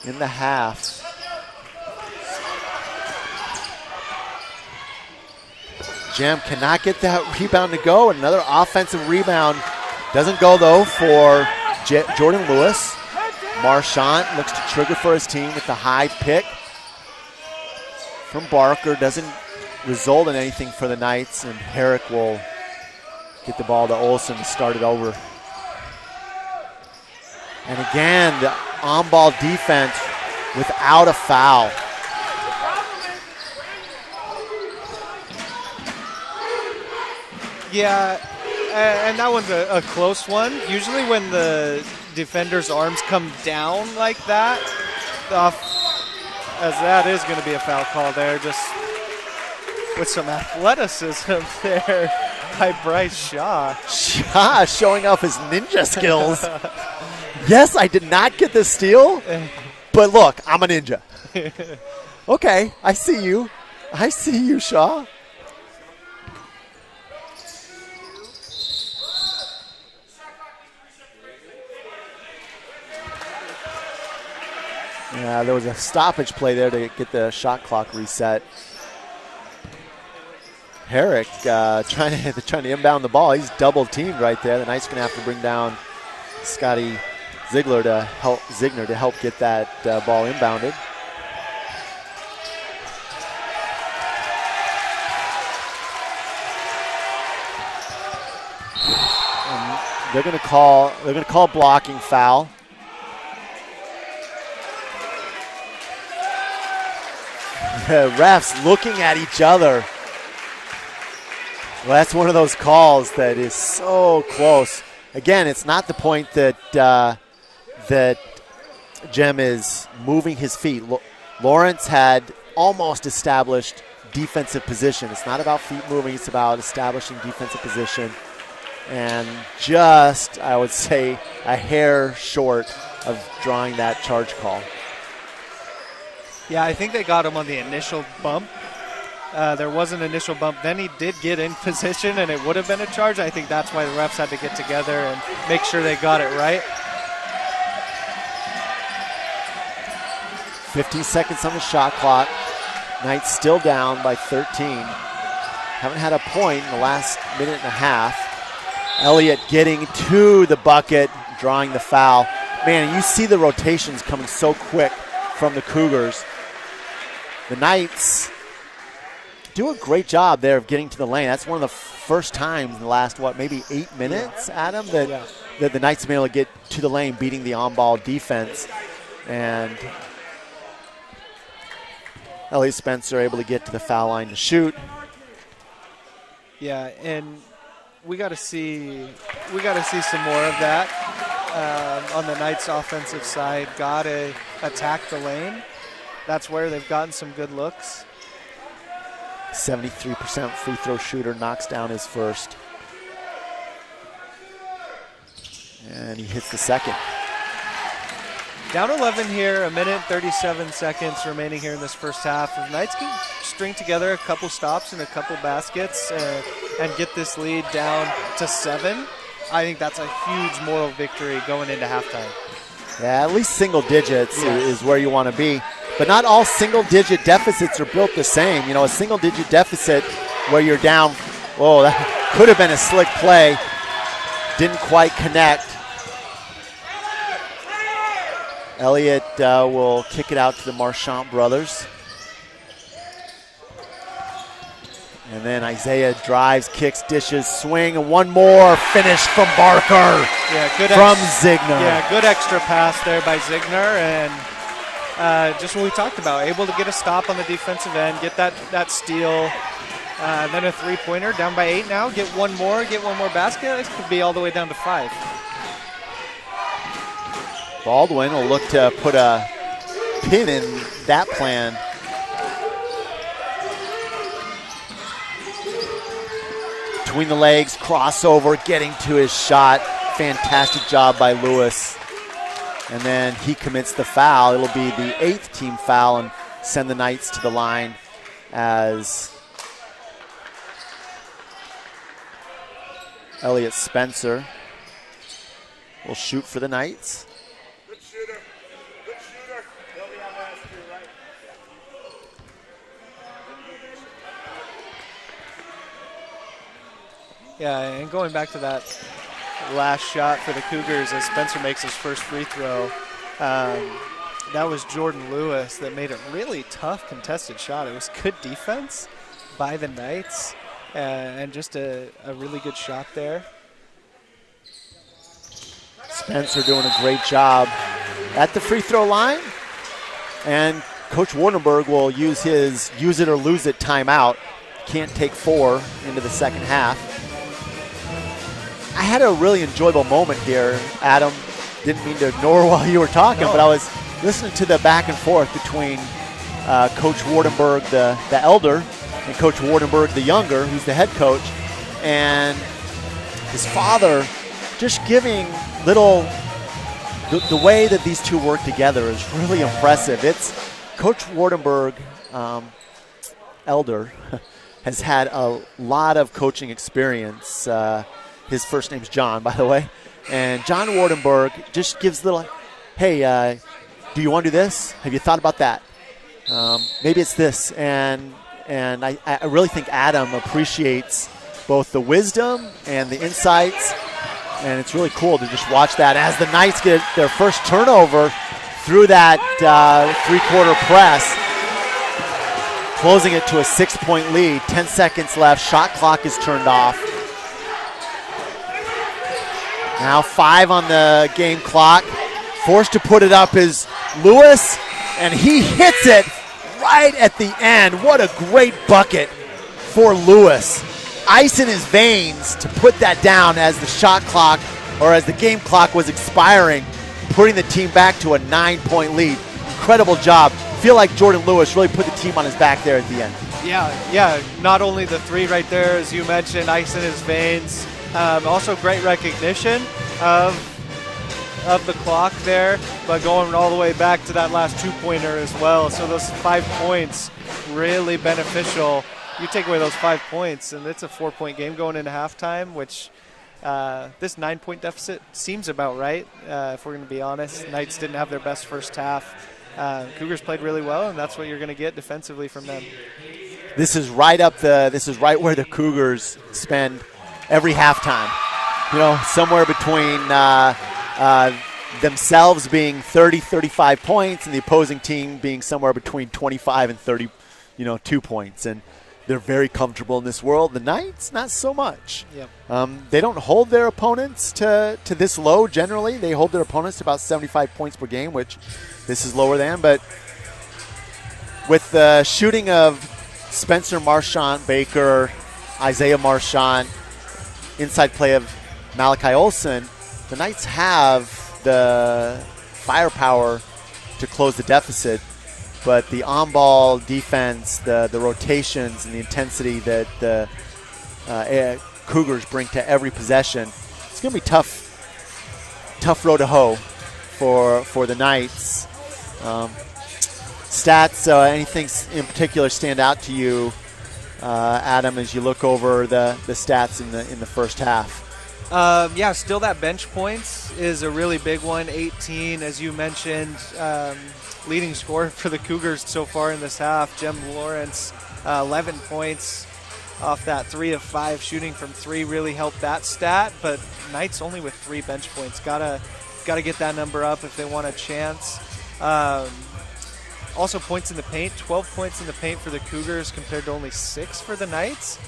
Speaker 3: in the half. Jem cannot get that rebound to go. Another offensive rebound. Doesn't go, though, for Jordan Lewis. Marchant looks to trigger for his team with the high pick from Barker. Doesn't result in anything for the Knights, and Herrick will get the ball to Olson to start it over. And again, the on-ball defense without a foul.
Speaker 2: Yeah, and that one's a close one. Usually when the defender's arms come down like that, as that is going to be a foul call there, just with some athleticism there by Bryce Shaw.
Speaker 3: Shaw showing off his ninja skills. Yes, I did not get the steal, but look, I'm a ninja. Okay, I see you. I see you, Shaw. Yeah, there was a stoppage play there to get the shot clock reset. Herrick trying to inbound the ball. He's double teamed right there. The Knights going to have to bring down Scotty Ziegler to help get that ball inbounded. And they're going to call blocking foul. The refs looking at each other. Well, that's one of those calls that is so close. Again, it's not the point that that Jem is moving his feet. Lawrence had almost established defensive position. It's not about feet moving. It's about establishing defensive position. And just, I would say, a hair short of drawing that charge call.
Speaker 2: Yeah, I think they got him on the initial bump. There was an initial bump. Then he did get in position, and it would have been a charge. I think that's why the refs had to get together and make sure they got it right.
Speaker 3: 15 seconds on the shot clock. Knights still down by 13. Haven't had a point in the last minute and a half. Elliott getting to the bucket, drawing the foul. Man, you see the rotations coming so quick from the Cougars. The Knights do a great job there of getting to the lane. That's one of the first times in the last, maybe 8 minutes, Adam, that the Knights have been able to get to the lane, beating the on-ball defense. And Elliott Spencer able to get to the foul line to shoot.
Speaker 2: Yeah, and we got to see some more of that on the Knights' offensive side. Got to attack the lane. That's where they've gotten some good looks.
Speaker 3: 73% free throw shooter knocks down his first. And he hits the second.
Speaker 2: Down 11 here, 1:37 remaining here in this first half. If Knights can string together a couple stops and a couple baskets and get this lead down to 7, I think that's a huge moral victory going into halftime.
Speaker 3: Yeah, at least single digits is where you want to be. But not all single-digit deficits are built the same. You know, a single-digit deficit where you're down, whoa, that could have been a slick play. Didn't quite connect. Elliott will kick it out to the Marchant brothers. And then Isaiah drives, kicks, dishes, swing, and one more finish from Barker.
Speaker 2: Yeah, good
Speaker 3: from Zigner.
Speaker 2: Yeah, good extra pass there by Zigner, and just what we talked about, able to get a stop on the defensive end, get that steal, then a three-pointer, down by 8 now, get one more basket. It could be all the way down to 5.
Speaker 3: Baldwin will look to put a pin in that plan. Between the legs, crossover, getting to his shot. Fantastic job by Lewis. And then he commits the foul. It'll be the 8th team foul and send the Knights to the line as Elliott Spencer will shoot for the Knights.
Speaker 4: Good shooter. Good shooter. They'll be on last two, right?
Speaker 2: Yeah, and going back to that last shot for the Cougars as Spencer makes his first free throw, that was Jordan Lewis that made a really tough contested shot. It was good defense by the Knights and just a really good shot there.
Speaker 3: Spencer doing a great job at the free throw line. And Coach Wardenberg will use his use it or lose it timeout. Can't take 4 into the second half. I had a really enjoyable moment here, Adam. Didn't mean to ignore while you were talking, but I was listening to the back and forth between Coach Wardenberg, the elder, and Coach Wardenberg, the younger, who's the head coach, and his father just giving little, the way that these two work together is really impressive. It's Coach Wardenberg, elder, has had a lot of coaching experience. His first name's John, by the way. And John Wardenberg just gives little, hey, do you want to do this? Have you thought about that? Maybe it's this. And I really think Adam appreciates both the wisdom and the insights. And it's really cool to just watch that as the Knights get their first turnover through that three-quarter press. Closing it to a 6-point lead. 10 seconds left. Shot clock is turned off. Now 5 on the game clock. Forced to put it up is Lewis, and he hits it right at the end. What a great bucket for Lewis. Ice in his veins to put that down as the shot clock, or as the game clock was expiring, putting the team back to a 9-point lead. Incredible job. Feel like Jordan Lewis really put the team on his back there at the end.
Speaker 2: Yeah. Not only the 3 right there, as you mentioned, ice in his veins. Also great recognition of of the clock there, but going all the way back to that last 2-pointer as well. So those 5 points really beneficial. You take away those 5 points, and it's a 4-point game going into halftime, which this 9-point deficit seems about right, if we're going to be honest. Knights didn't have their best first half. Cougars played really well, and that's what you're going to get defensively from them.
Speaker 3: This is right where the Cougars spend every halftime. Somewhere between themselves being 30, 35 points and the opposing team being somewhere between 25 and 30, 2 points. And they're very comfortable in this world. The Knights, not so much.
Speaker 2: Yep.
Speaker 3: They don't hold their opponents to this low generally. They hold their opponents to about 75 points per game, which this is lower than. But with the shooting of Spencer Marchant Baker, Isaiah Marchant, inside play of Malachi Olson, the Knights have the firepower to close the deficit. But the on-ball defense, the rotations, and the intensity that the Cougars bring to every possession, it's going to be tough row to hoe for the Knights. Stats, anything in particular stand out to you, Adam, as you look over the stats in the first half?
Speaker 2: Still that bench points is a really big one. 18, as you mentioned. Leading scorer for the Cougars so far in this half, Jem Lawrence, 11 points off that 3 of 5 shooting from 3 really helped that stat. But Knights only with 3 bench points. Gotta get that number up if they want a chance. Also points in the paint, 12 points in the paint for the Cougars compared to only 6 for the Knights.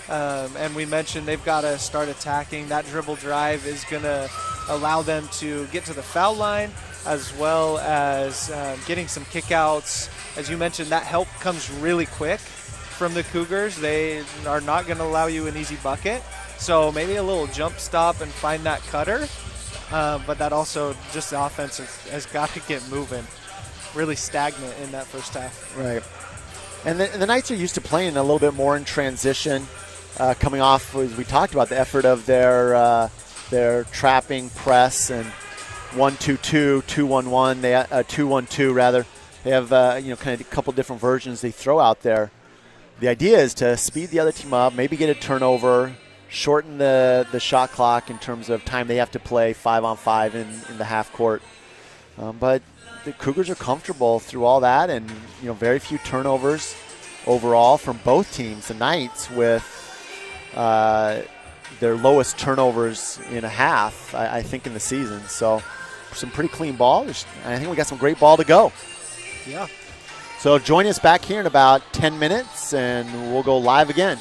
Speaker 2: And we mentioned they've got to start attacking. That dribble drive is going to allow them to get to the foul line, as well as getting some kickouts. As you mentioned, that help comes really quick from the Cougars. They are not going to allow you an easy bucket. So maybe a little jump stop and find that cutter. But that also, just the offense has got to get moving. Really stagnant in that first half.
Speaker 3: Right. And the Knights are used to playing a little bit more in transition, coming off, as we talked about, the effort of their trapping press and 1-2-2, 2-1-1, 2-1-2 rather. They have kind of a couple different versions they throw out there. The idea is to speed the other team up, maybe get a turnover, shorten the shot clock in terms of time they have to play 5-on-5 in the half court. But the Cougars are comfortable through all that, and very few turnovers overall from both teams. The Knights with their lowest turnovers in a half, I think, in the season. So some pretty clean ball. I think we got some great ball to go.
Speaker 2: Yeah.
Speaker 3: So join us back here in about 10 minutes, and we'll go live again.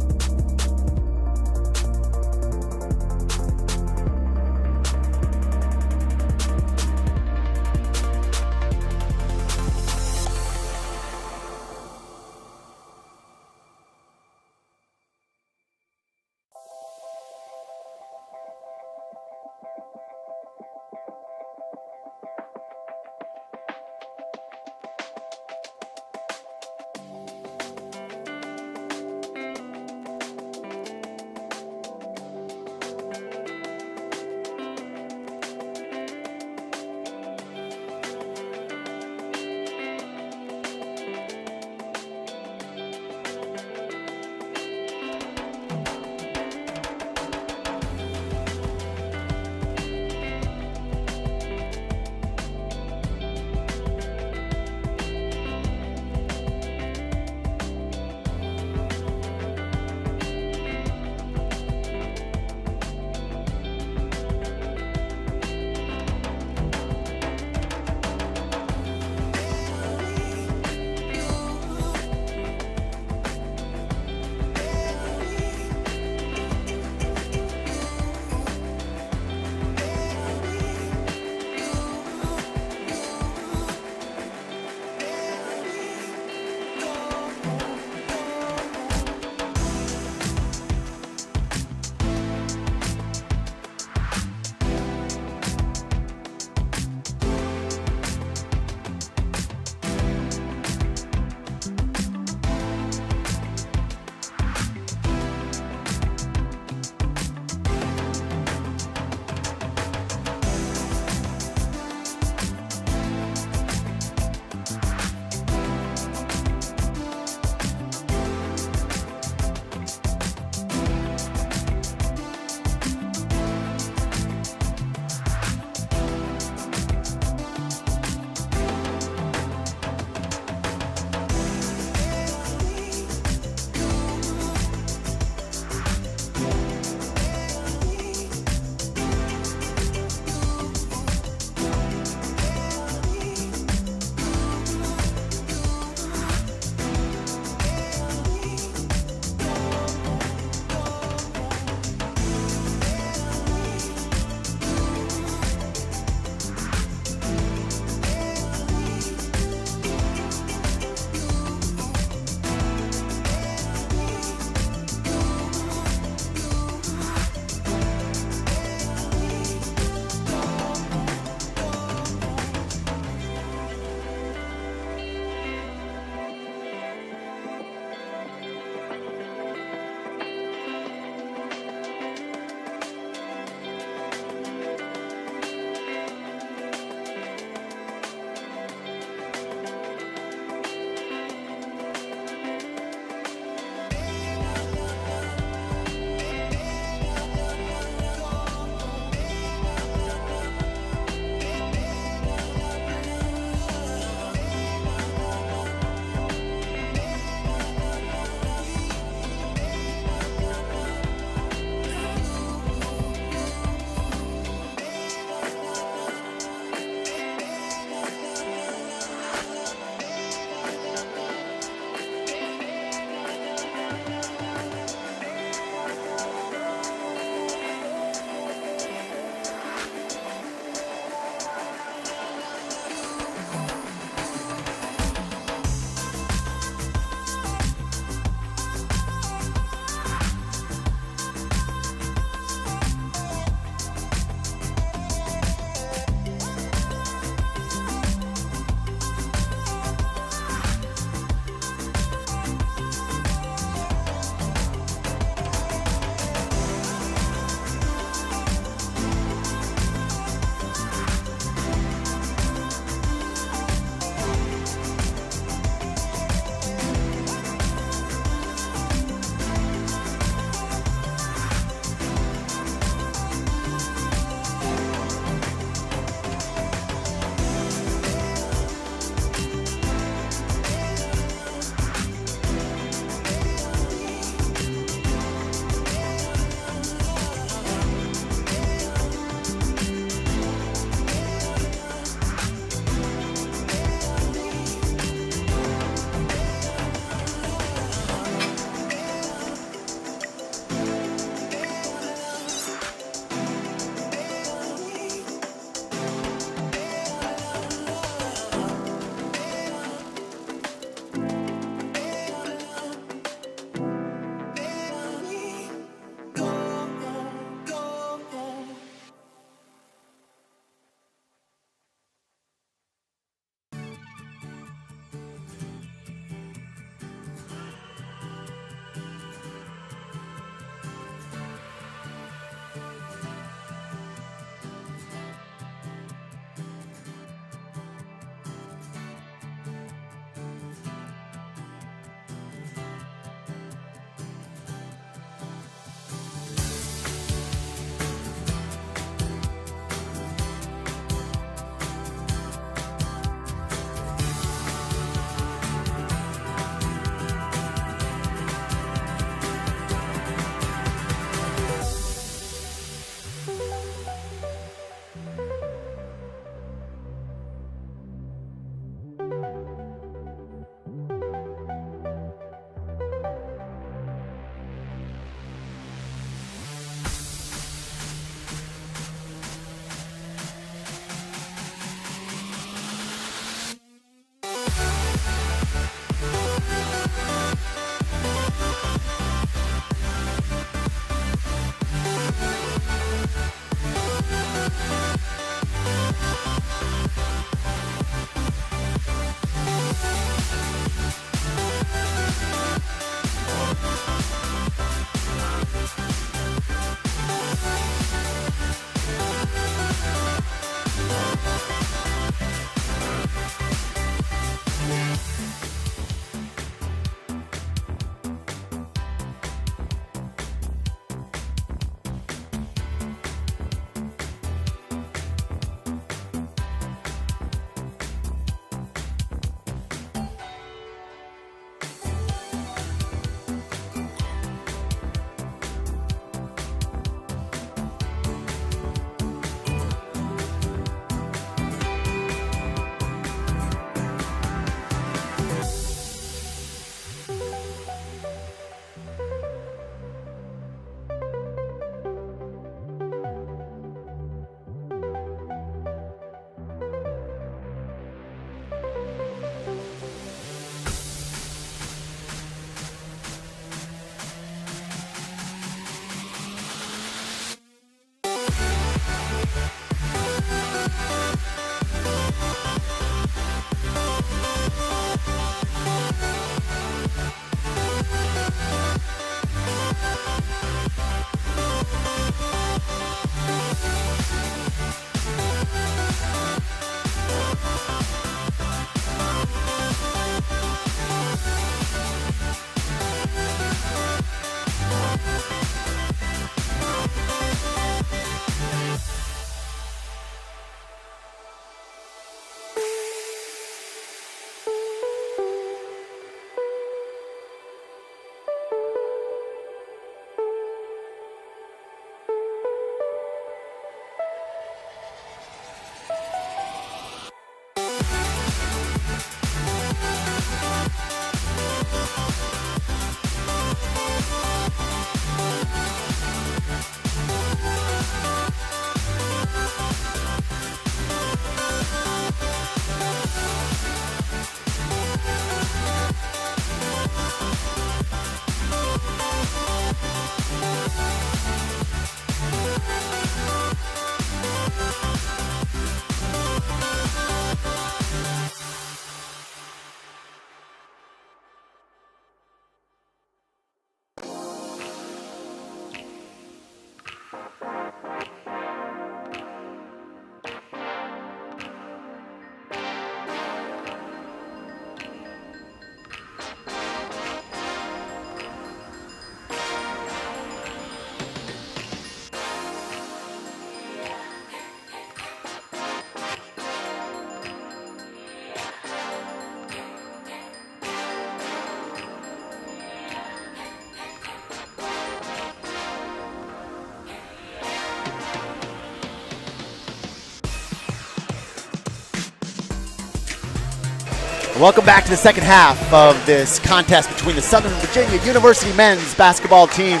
Speaker 3: Welcome back to the second half of this contest between the Southern Virginia University men's basketball team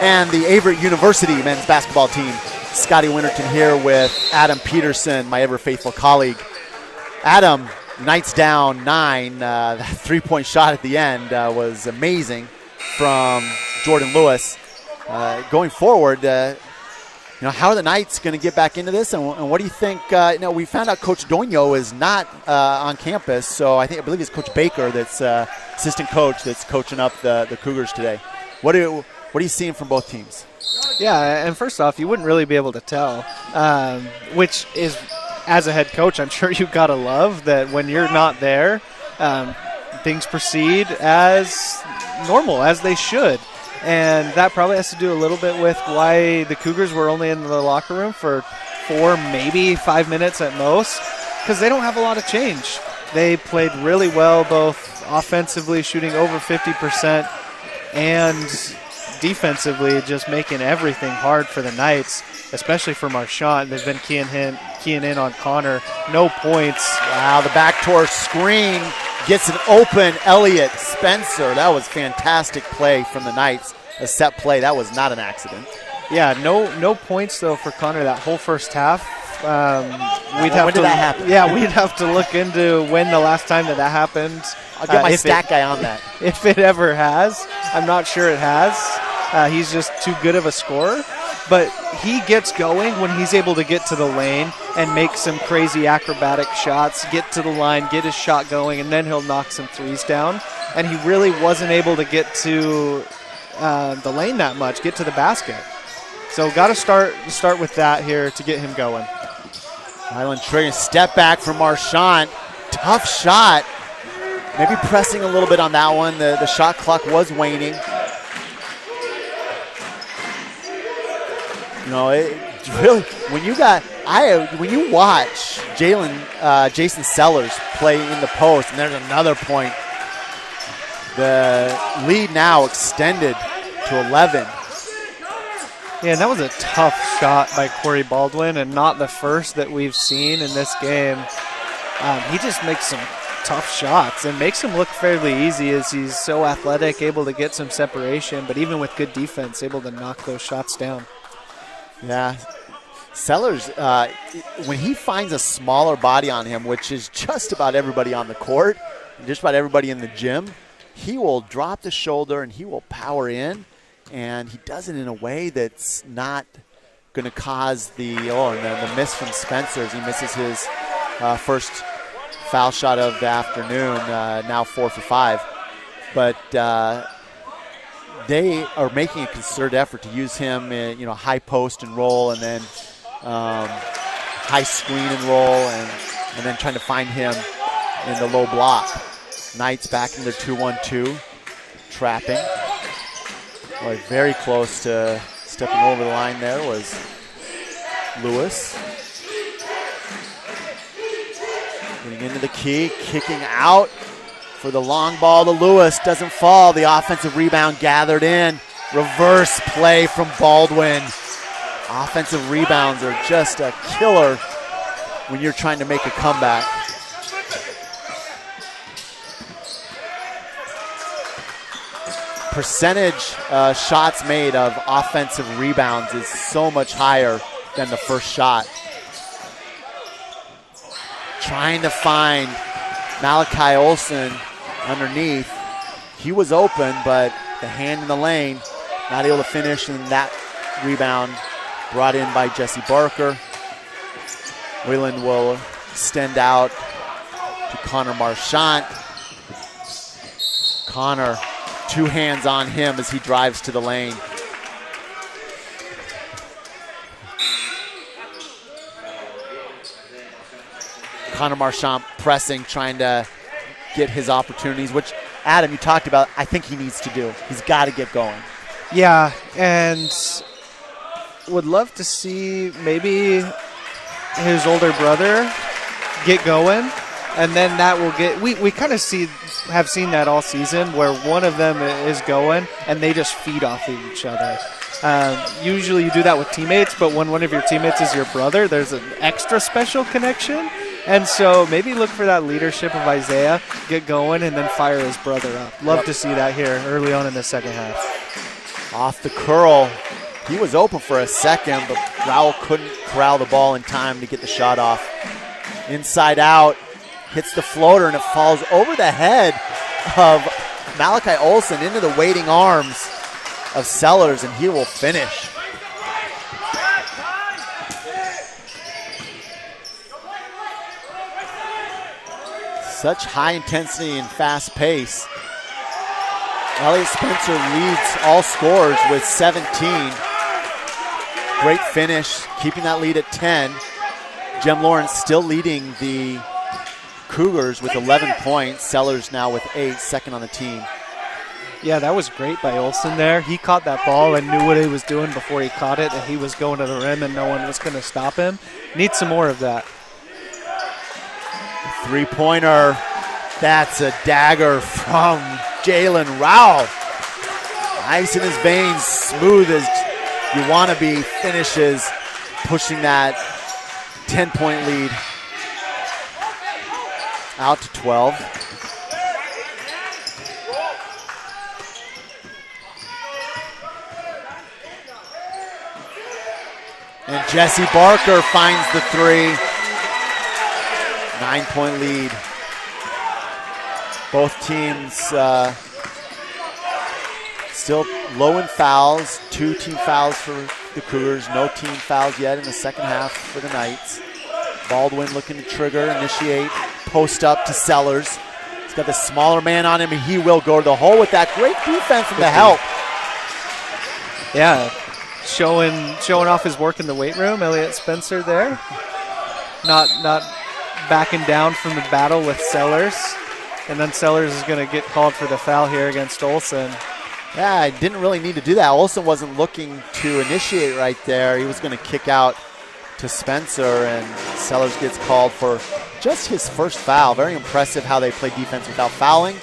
Speaker 3: and the Averett University men's basketball team. Scotty Winterton here with Adam Peterson, my ever-faithful colleague. Adam, Knights down 9. That three-point shot at the end was amazing from Jordan Lewis. Going forward, how are the Knights going to get back into this, and what do you think? We found out Coach Doño is not on campus, so I believe it's Coach Baker that's assistant coach that's coaching up the Cougars today. What are you seeing from both teams?
Speaker 2: Yeah, and first off, you wouldn't really be able to tell, which is, as a head coach, I'm sure you've got to love that when you're not there, things proceed as normal, as they should. And that probably has to do a little bit with why the Cougars were only in the locker room for 4, maybe 5 minutes at most, because they don't have a lot of change. They played really well, both offensively, shooting over 50%, and defensively, just making everything hard for the Knights, especially for Marchant. They've been keying in on Connor. No points.
Speaker 3: Wow, the backdoor screen gets an open Elliott Spencer. That was fantastic play from the Knights. A set play. That was not an accident.
Speaker 2: Yeah, no points, though, for Connor that whole first half.
Speaker 3: When did that happen?
Speaker 2: Yeah, we'd have to look into when the last time that happened.
Speaker 3: I'll get my stat guy on that.
Speaker 2: If it ever has. I'm not sure it has. He's just too good of a scorer. But he gets going when he's able to get to the lane and make some crazy acrobatic shots, get to the line, get his shot going, and then he'll knock some threes down. And he really wasn't able to get to the lane that much, get to the basket. So got to start with that here to get him going.
Speaker 3: Island Trigger, step back from Marchant. Tough shot. Maybe pressing a little bit on that one. The shot clock was waning. It really, when you watch Jason Sellers play in the post, and there's another point. The lead now extended to 11.
Speaker 2: Yeah, and that was a tough shot by Corey Baldwin, and not the first that we've seen in this game. He just makes some tough shots and makes him look fairly easy as he's so athletic, able to get some separation, but even with good defense, able to knock those shots down.
Speaker 3: Yeah, Sellers, when he finds a smaller body on him, which is just about everybody on the court, just about everybody in the gym, he will drop the shoulder and he will power in, and he does it in a way that's not going to cause the miss from Spencer as he misses his first foul shot of the afternoon, now 4 for 5. But they are making a concerted effort to use him in, high post and roll, and then high screen and roll, and then trying to find him in the low block. Knights back in their 2-1-2, trapping. Boy, very close to stepping over the line there was Lewis. Getting into the key, kicking out. For the long ball to Lewis, doesn't fall. The offensive rebound gathered in. Reverse play from Baldwin. Offensive rebounds are just a killer when you're trying to make a comeback. Percentage shots made of offensive rebounds is so much higher than the first shot. Trying to find Malachi Olson underneath. He was open, but the hand in the lane, not able to finish, and that rebound brought in by Jesse Barker. Wayland will extend out to Connor Marchant. Connor, 2 hands on him as he drives to the lane. Connor Marchant pressing, trying to get his opportunities, which, Adam, you talked about, I think he needs to do. He's got to get going.
Speaker 2: Yeah, and would love to see maybe his older brother get going, and then that will get – we kind of have seen that all season where one of them is going and they just feed off of each other. Usually you do that with teammates, but when one of your teammates is your brother, there's an extra special connection. And so maybe look for that leadership of Isaiah, get going, and then fire his brother up. Love to see that here early on in the second half.
Speaker 3: Off the curl. He was open for a second, but Rowell couldn't corral the ball in time to get the shot off. Inside out, hits the floater, and it falls over the head of Malachi Olson into the waiting arms of Sellers, and he will finish. Such high intensity and fast pace. Elliott Spencer leads all scorers with 17. Great finish, keeping that lead at 10. Jem Lawrence still leading the Cougars with 11 points. Sellers now with 8, second on the team.
Speaker 2: Yeah, that was great by Olson there. He caught that ball and knew what he was doing before he caught it, and he was going to the rim and no one was going to stop him. Need some more of that.
Speaker 3: Three-pointer. That's a dagger from Jalen Rowell. Ice in his veins, smooth as you want to be, finishes, pushing that 10-point lead out to 12. And Jesse Barker finds the three. 9-point lead. Both teams still low in fouls. 2 team fouls for the Cougars. No team fouls yet in the second half for the Knights. Baldwin looking to trigger, initiate, post up to Sellers. He's got the smaller man on him, and he will go to the hole with that great defense from the help.
Speaker 2: Yeah, showing off his work in the weight room. Elliott Spencer there. Not backing down from the battle with Sellers. And then Sellers is going to get called for the foul here against Olson.
Speaker 3: Yeah, I didn't really need to do that. Olson wasn't looking to initiate right there. He was going to kick out to Spencer, and Sellers gets called for just his first foul. Very impressive how they play defense without fouling.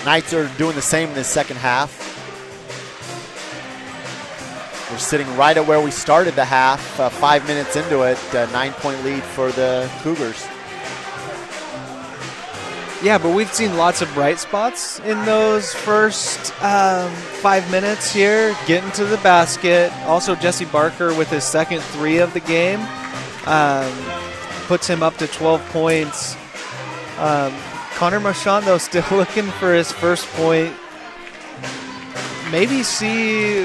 Speaker 3: Knights are doing the same in the second half. We're sitting right at where we started the half, 5 minutes into it, 9-point lead for the Cougars.
Speaker 2: Yeah, but we've seen lots of bright spots in those first 5 minutes here, getting to the basket. Also, Jesse Barker with his second 3 of the game puts him up to 12 points. Connor Marchand, though, still looking for his first point. Maybe see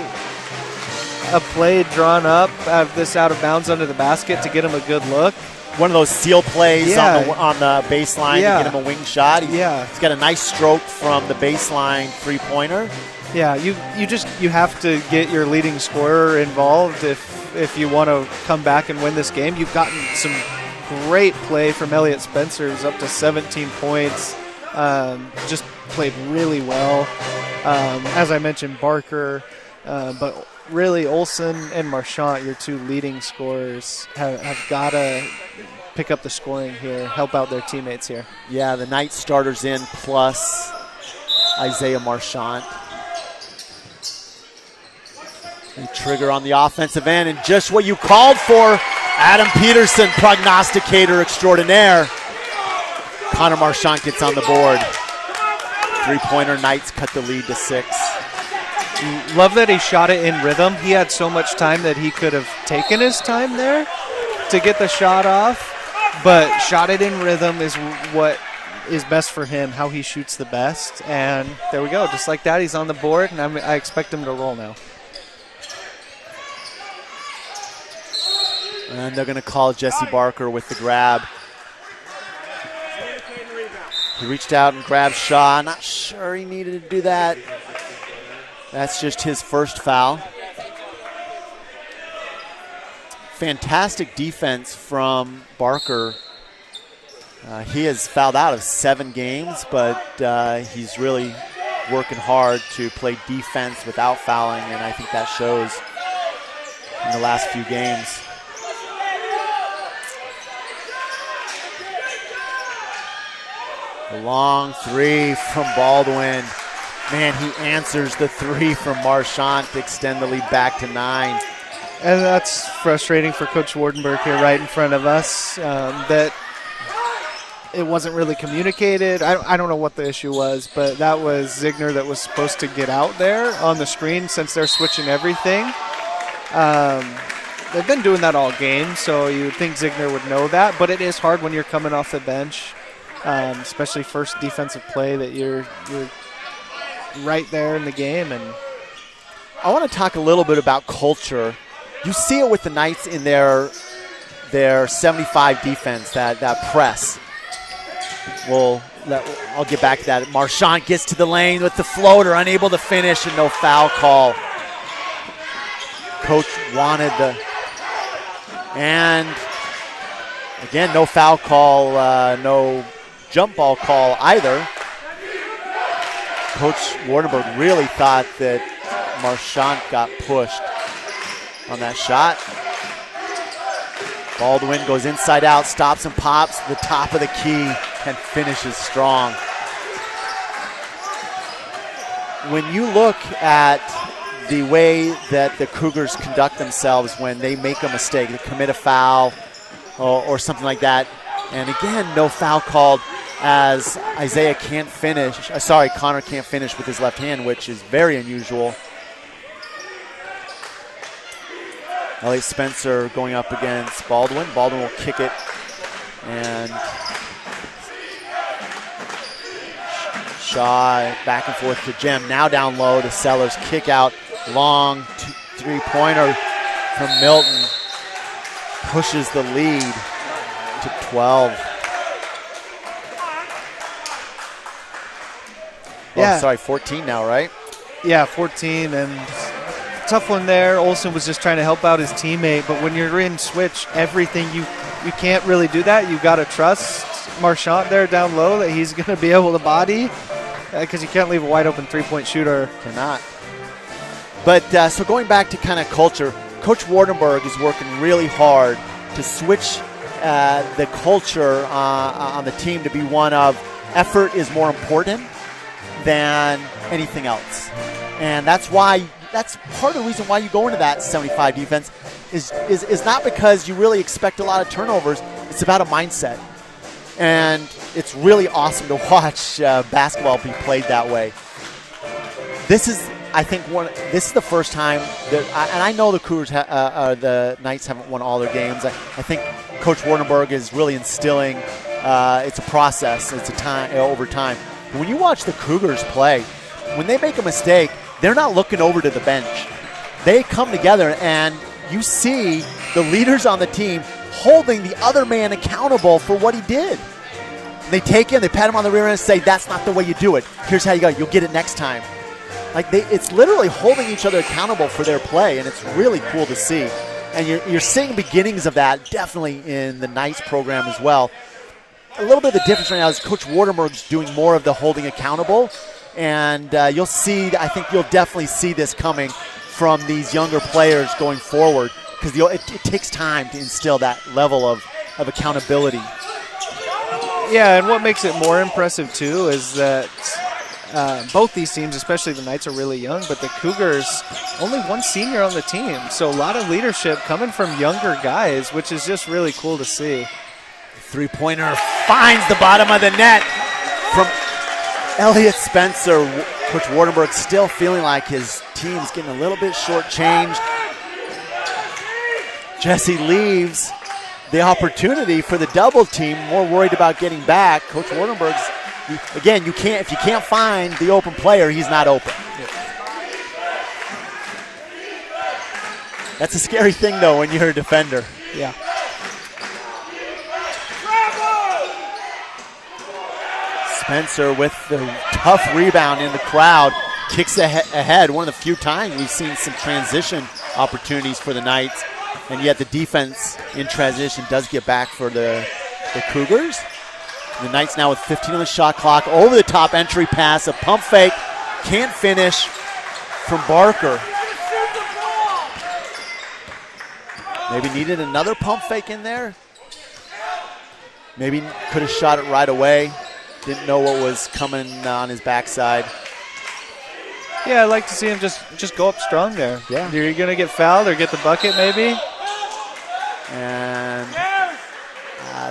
Speaker 2: a play drawn up, have this out of bounds under the basket to get him a good look.
Speaker 3: One of those seal plays on the baseline to get him a wing shot. He's got a nice stroke from the baseline three-pointer.
Speaker 2: Yeah, you have to get your leading scorer involved if you want to come back and win this game. You've gotten some great play from Elliott Spencer, who's up to 17 points. Just played really well. As I mentioned, Barker, but really Olson and Marchand, your 2 leading scorers, have got to pick up the scoring here, help out their teammates here.
Speaker 3: Yeah, the Knights starters in plus Isaiah Marchand. They trigger on the offensive end, and just what you called for, Adam Peterson, prognosticator extraordinaire. Connor Marchand gets on the board. Three-pointer, Knights cut the lead to 6.
Speaker 2: Love that he shot it in rhythm. He had so much time that he could have taken his time there to get the shot off, but shot it in rhythm is what is best for him, how he shoots the best. And there we go. Just like that, he's on the board, and I expect him to roll now.
Speaker 3: And they're going to call Jesse Barker with the grab. He reached out and grabbed Shaw. Not sure he needed to do that. That's just his first foul. Fantastic defense from Barker. He has fouled out of 7 games, but he's really working hard to play defense without fouling, and I think that shows in the last few games. A long 3 from Baldwin. Man, he answers the 3 from Marchand to extend the lead back to 9.
Speaker 2: And that's frustrating for Coach Wardenberg here right in front of us, that it wasn't really communicated. I don't know what the issue was, but that was Ziegner that was supposed to get out there on the screen since they're switching everything. They've been doing that all game, so you would think Ziegner would know that, but it is hard when you're coming off the bench, especially first defensive play that you're right there in the game. And
Speaker 3: I want to talk a little bit about culture. You see it with the Knights in their 75 defense, that press. I'll get back to that. Marchand gets to the lane with the floater, unable to finish, and no foul call. Coach wanted and again, no foul call, no jump ball call either. Coach Wardenberg really thought that Marchand got pushed on that shot. Baldwin goes inside out, stops and pops the top of the key and finishes strong. When you look at the way that the Cougars conduct themselves when they make a mistake, they commit a foul or something like that, and again, no foul called as Connor can't finish with his left hand, which is very unusual. Elliott Spencer going up against Baldwin. Baldwin will kick it, and Shaw back and forth to Jem. Now down low to Sellers. Kick out, long three-pointer from Milton. Pushes the lead to 12.
Speaker 2: Yeah.
Speaker 3: 14 now, right?
Speaker 2: Yeah, 14, and tough one there. Olsen was just trying to help out his teammate, but when you're in switch, everything, you can't really do that. You've got to trust Marchand there down low that he's going to be able to body, because you can't leave a wide open three-point shooter.
Speaker 3: Cannot. But so going back to kind of culture, Coach Wardenberg is working really hard to switch the culture on the team to be one of effort is more important than anything else. And that's part of the reason why you go into that 75 defense is not because you really expect a lot of turnovers. It's about a mindset. And it's really awesome to watch basketball be played that way. This is the first time that, and I know the Cougars, the Knights haven't won all their games. I think Coach Wardenberg is really instilling. It's a process. It's over time. But when you watch the Cougars play, when they make a mistake, they're not looking over to the bench. They come together, and you see the leaders on the team holding the other man accountable for what he did. They take him, they pat him on the rear end and say, "That's not the way you do it. Here's how you go. You'll get it next time." It's literally holding each other accountable for their play, and it's really cool to see. And you're seeing beginnings of that definitely in the Knights program as well. A little bit of the difference right now is Coach Wardenberg's doing more of the holding accountable, and I think you'll definitely see this coming from these younger players going forward, because it takes time to instill that level of accountability.
Speaker 2: Yeah, and what makes it more impressive too is that both these teams, especially the Knights, are really young, but the Cougars, only one senior on the team. So a lot of leadership coming from younger guys, which is just really cool to see.
Speaker 3: Three-pointer finds the bottom of the net from Elliott Spencer. Coach Wardenberg still feeling like his team's getting a little bit shortchanged. Jesse leaves the opportunity for the double team, more worried about getting back. Coach Wardenberg's, again, if you can't find the open player, he's not open. That's a scary thing, though, when you're a defender.
Speaker 2: Yeah.
Speaker 3: Spencer with the tough rebound in the crowd, kicks ahead. One of the few times we've seen some transition opportunities for the Knights, and yet the defense in transition does get back for the Cougars. The Knights now with 15 on the shot clock. Over the top entry pass, a pump fake, can't finish from Barker. Maybe needed another pump fake in there. Maybe could have shot it right away. Didn't know what was coming on his backside.
Speaker 2: Yeah, I'd like to see him just go up strong there.
Speaker 3: Yeah.
Speaker 2: You're going to get fouled or get the bucket maybe.
Speaker 3: And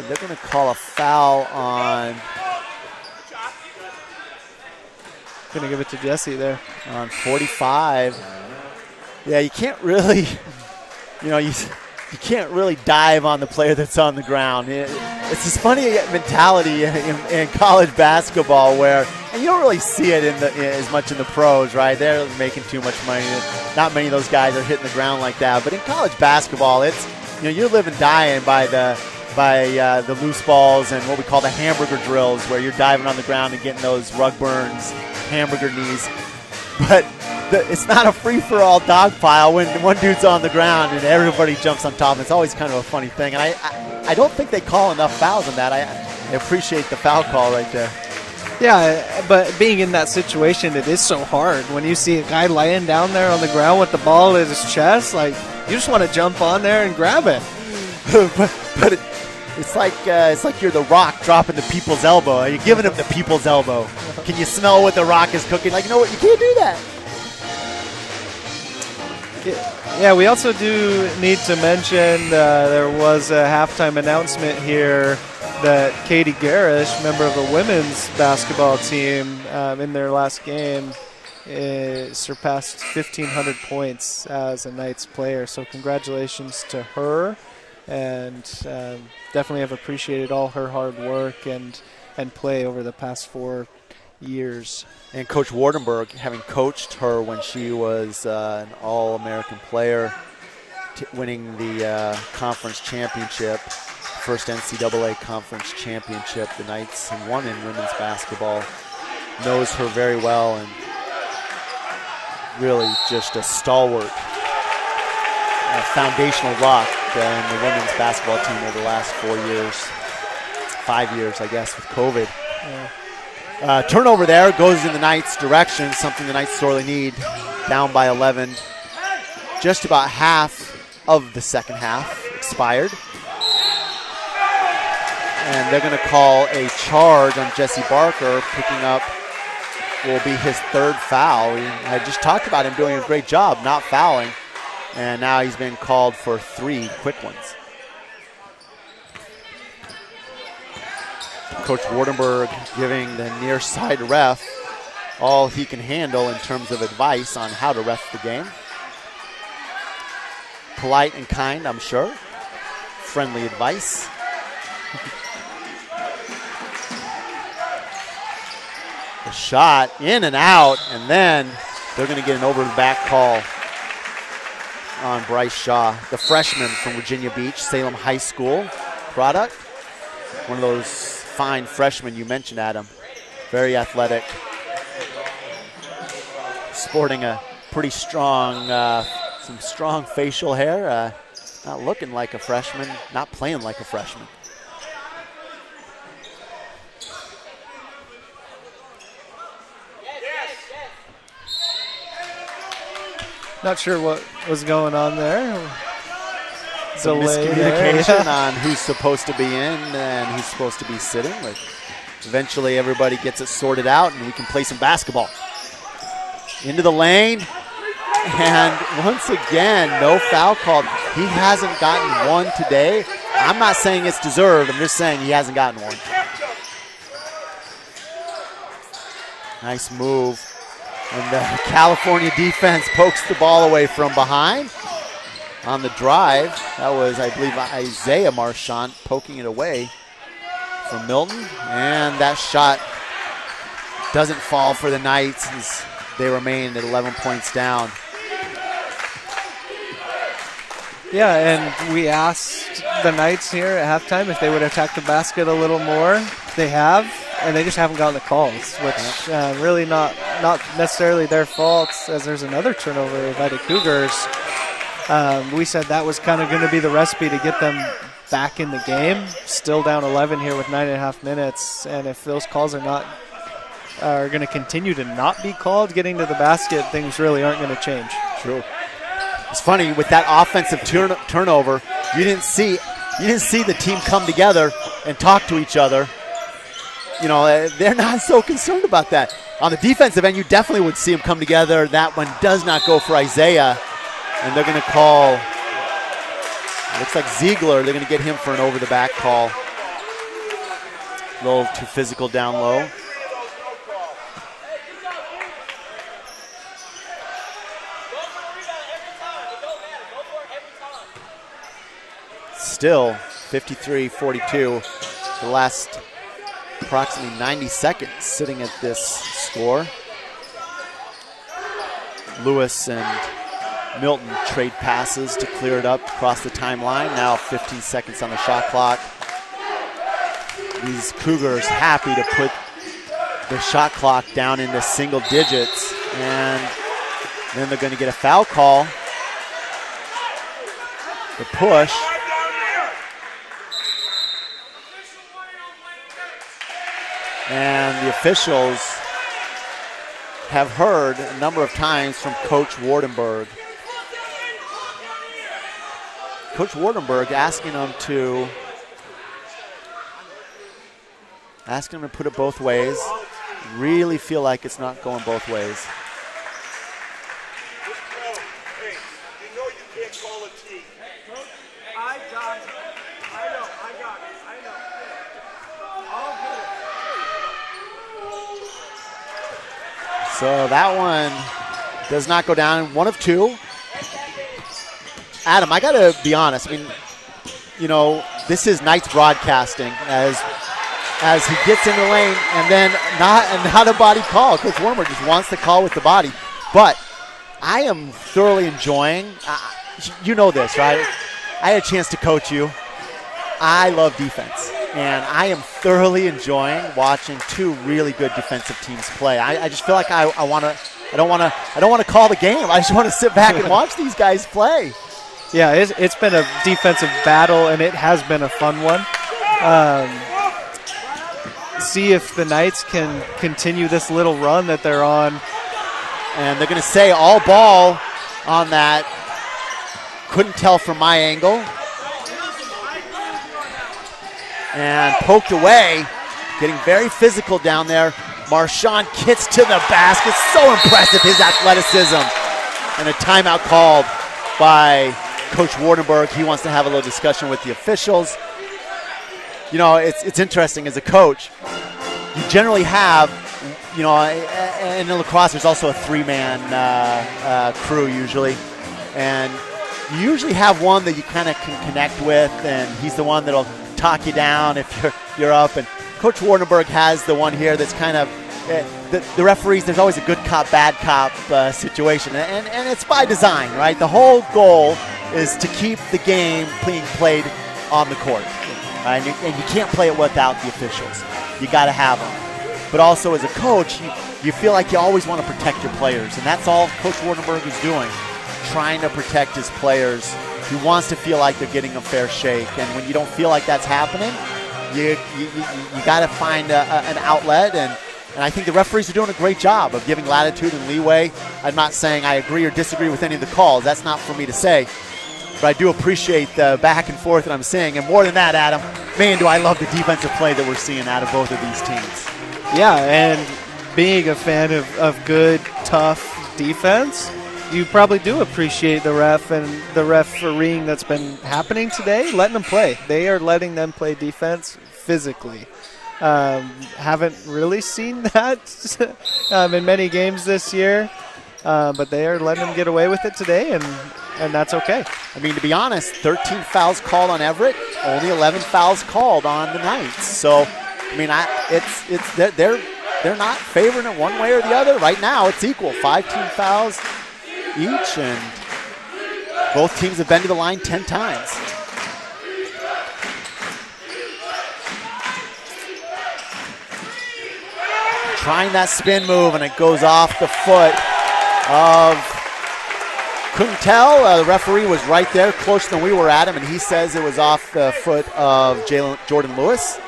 Speaker 3: They're going to call a foul on.
Speaker 2: Going to give it to Jesse there.
Speaker 3: On 45. Yeah, you can't really, you can't really dive on the player that's on the ground. It's this funny mentality in college basketball where, and you don't really see it as much in the pros, right? They're making too much money. Not many of those guys are hitting the ground like that. But in college basketball, it's, you're living dying by the loose balls and what we call the hamburger drills, where you're diving on the ground and getting those rug burns, hamburger knees. But it's not a free-for-all dog pile when one dude's on the ground and everybody jumps on top. It's always kind of a funny thing. And I don't think they call enough fouls on that. I appreciate the foul call right there.
Speaker 2: Yeah, but being in that situation, it is so hard. When you see a guy laying down there on the ground with the ball in his chest, like, you just want to jump on there and grab it.
Speaker 3: but it's like you're the Rock dropping the people's elbow. You're giving him the people's elbow. Can you smell what the Rock is cooking? Like, you know what? You can't do that.
Speaker 2: Yeah, we also do need to mention there was a halftime announcement here that Katie Garish, member of the women's basketball team, in their last game, surpassed 1,500 points as a Knights player. So congratulations to her, and definitely have appreciated all her hard work and play over the past 4 years.
Speaker 3: And Coach Wardenberg, having coached her when she was an All-American player, winning the conference championship, first NCAA conference championship the Knights have won in women's basketball, knows her very well, and really just a stalwart, a foundational rock in the women's basketball team over the last 5 years, I guess, with COVID.
Speaker 2: Yeah.
Speaker 3: Turnover there goes in the Knights' direction, something the Knights sorely need, down by 11. Just about half of the second half expired. And they're going to call a charge on Jesse Barker, picking up will be his third foul. I just talked about him doing a great job not fouling, and now he's been called for 3 quick ones. Coach Wardenberg giving the near side ref all he can handle in terms of advice on how to ref the game. Polite and kind, I'm sure. Friendly advice. The shot in and out, and then they're going to get an over-the-back call on Bryce Shaw, the freshman from Virginia Beach, Salem High School product. One of those fine freshmen you mentioned, Adam. Very athletic. Sporting a pretty strong, some strong facial hair. Not looking like a freshman, not playing like a freshman.
Speaker 2: Not sure what was going on there.
Speaker 3: Some
Speaker 2: Delay
Speaker 3: miscommunication
Speaker 2: there.
Speaker 3: on who's supposed to be in and who's supposed to be sitting. But eventually everybody gets it sorted out and we can play some basketball. Into the lane. And once again, no foul called. He hasn't gotten one today. I'm not saying it's deserved. I'm just saying he hasn't gotten one. Nice move. And the California defense pokes the ball away from behind. On the drive, that was, I believe, Isaiah Marchant poking it away from Milton. And that shot doesn't fall for the Knights as they remain at 11 points down.
Speaker 2: Yeah, and we asked the Knights here at halftime if they would attack the basket a little more. They have, and they just haven't gotten the calls, which really not necessarily their fault, as there's another turnover by the Cougars. We said that was kind of going to be the recipe to get them back in the game. Still down 11 here with 9.5 minutes, and if those calls are going to continue to not be called, getting to the basket, things really aren't going to change.
Speaker 3: True. It's funny, with that offensive turnover, you didn't see the team come together and talk to each other. You know, they're not so concerned about that. On the defensive end, you definitely would see them come together. That one does not go for Isaiah, and they're going to call, looks like Ziegler, they're going to get him for an over-the-back call. A little too physical down low. Still 53-42 the last approximately 90 seconds sitting at this score. Lewis and Milton trade passes to clear it up across the timeline. Now 15 seconds on the shot clock. These Cougars happy to put the shot clock down into single digits, and then they're going to get a foul call. The push. And the officials have heard a number of times from Coach Wardenberg. Coach Wardenberg asking them to put it both ways. Really feel like it's not going both ways.
Speaker 4: Hey, you know you can't call a T. I got it. I know. I'll get it.
Speaker 3: So that one does not go down. One of two. Adam, I got to be honest. I mean, you know, this is Knights broadcasting as he gets in the lane and then not a body call. Coach Warmer just wants the call with the body. But I am thoroughly enjoying, you know this, right? I had a chance to coach you. I love defense. And I am thoroughly enjoying watching two really good defensive teams play. I just feel like I don't want to call the game. I just want to sit back and watch these guys play.
Speaker 2: Yeah, it's been a defensive battle, and it has been a fun one. See if the Knights can continue this little run that they're on.
Speaker 3: And they're going to say all ball on that. Couldn't tell from my angle. And poked away, getting very physical down there. Marshawn gets to the basket. So impressive, his athleticism. And a timeout called by Coach Wardenberg. He wants to have a little discussion with the officials. You know, it's interesting as a coach. You generally have, you know, and in lacrosse there's also a three-man crew usually. And you usually have one that you kind of can connect with, and he's the one that'll talk you down if you're up. And Coach Wardenberg has the one here that's kind of, the referees, there's always a good cop, bad cop situation. And it's by design, right? The whole goal is to keep the game being played on the court. Right? And you can't play it without the officials. You got to have them. But also as a coach, you feel like you always want to protect your players. And that's all Coach Wardenberg is doing, trying to protect his players. He wants to feel like they're getting a fair shake. And when you don't feel like that's happening, you got to find an outlet. And I think the referees are doing a great job of giving latitude and leeway. I'm not saying I agree or disagree with any of the calls. That's not for me to say. But I do appreciate the back and forth that I'm seeing. And more than that, Adam, man, do I love the defensive play that we're seeing out of both of these teams.
Speaker 2: Yeah, and being a fan of good, tough defense, you probably do appreciate the ref and the refereeing that's been happening today, letting them play. They are letting them play defense physically. Haven't really seen that in many games this year, but they are letting them get away with it today, and that's okay.
Speaker 3: I mean, to be honest, 13 fouls called on Averett, only 11 fouls called on the Knights. So, I mean, they're not favoring it one way or the other. Right now, it's equal, 5 team fouls each, and both teams have been to the line 10 times. Trying that spin move, and it goes off the foot of, couldn't tell. The referee was right there, closer than we were at him, and he says it was off the foot of Jordan Lewis,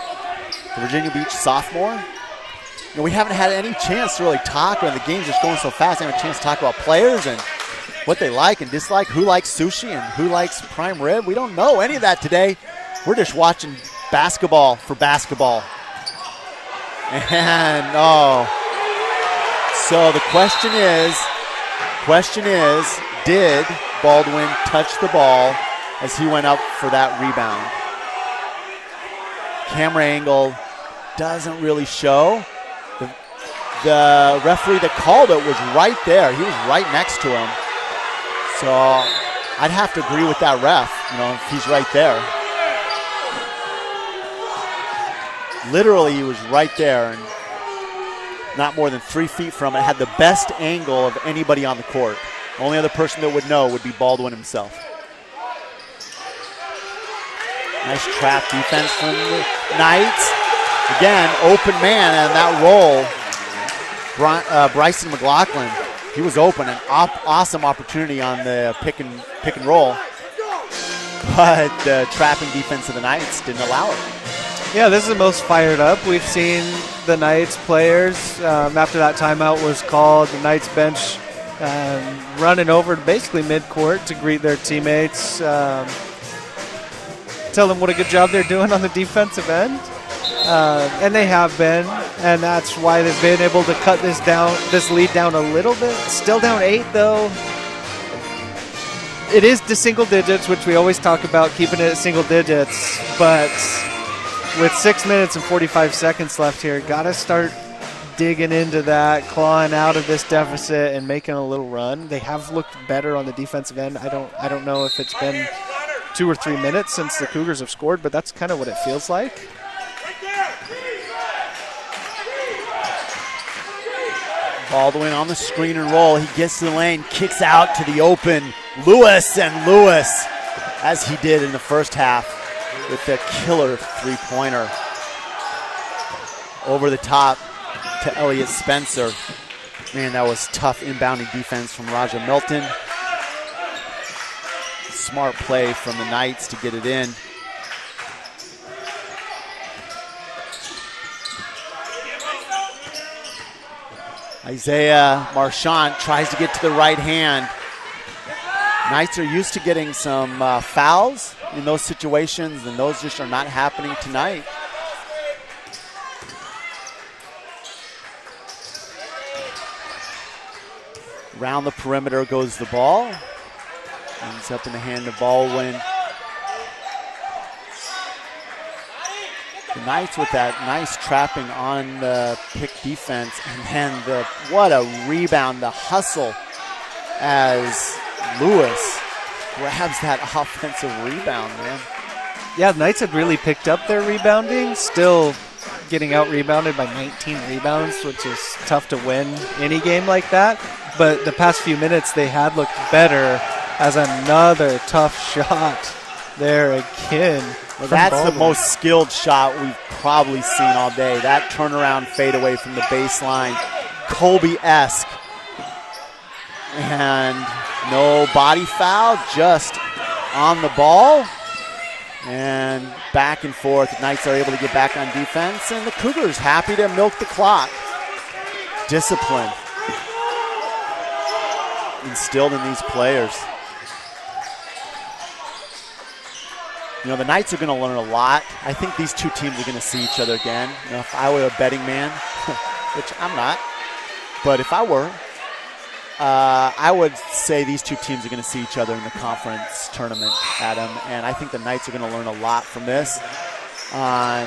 Speaker 3: the Virginia Beach sophomore. You know, we haven't had any chance to really talk when the game's just going so fast. I haven't had a chance to talk about players and what they like and dislike, who likes sushi and who likes prime rib. We don't know any of that today. We're just watching basketball for basketball. And, so the question is, did Baldwin touch the ball as he went up for that rebound? Camera angle doesn't really show. The referee that called it was right there. He was right next to him. So I'd have to agree with that ref, if he's right there. Literally, he was right there and not more than 3 feet from it. Had the best angle of anybody on the court. Only other person that would know would be Baldwin himself. Nice trap defense from the Knights. Again, open man, and that roll, Bryson McLaughlin, he was open. An awesome opportunity on the pick and roll. But the trapping defense of the Knights didn't allow it.
Speaker 2: Yeah, this is the most fired up we've seen the Knights players after that timeout was called. The Knights bench running over to basically midcourt to greet their teammates, tell them what a good job they're doing on the defensive end. And they have been, and that's why they've been able to cut this lead down a little bit. Still down 8, though. It is to single digits, which we always talk about, keeping it at single digits, but with 6 minutes and 45 seconds left here, got to start digging into that, clawing out of this deficit and making a little run. They have looked better on the defensive end. I don't know if it's been 2 or 3 minutes since the Cougars have scored, but that's kind of what it feels like.
Speaker 3: Baldwin on the screen and roll. He gets to the lane, kicks out to the open Lewis, as he did in the first half, with a killer three-pointer over the top to Elliott Spencer. Man, that was tough inbounding defense from Raja Milton. Smart play from the Knights to get it in. Isaiah Marchant tries to get to the right hand. Knights are used to getting some fouls in those situations, and those just are not happening tonight. Around the perimeter goes the ball. Ends up in the hand of Baldwin. The Knights with that nice trapping on the pick defense, and then what a rebound, the hustle as Lewis grabs that offensive rebound, man.
Speaker 2: Yeah, the Knights had really picked up their rebounding, still getting out-rebounded by 19 rebounds, which is tough to win any game like that. But the past few minutes, they had looked better as another tough shot there again.
Speaker 3: That's the most skilled shot we've probably seen all day. That turnaround fadeaway from the baseline, Kobe-esque. And no body foul, just on the ball. And back and forth. The Knights are able to get back on defense, and the Cougars happy to milk the clock. Discipline instilled in these players. The Knights are going to learn a lot. I think these two teams are going to see each other again. If I were a betting man, which I'm not, but if I were, I would say these two teams are going to see each other in the conference tournament, Adam, and I think the Knights are going to learn a lot from this on,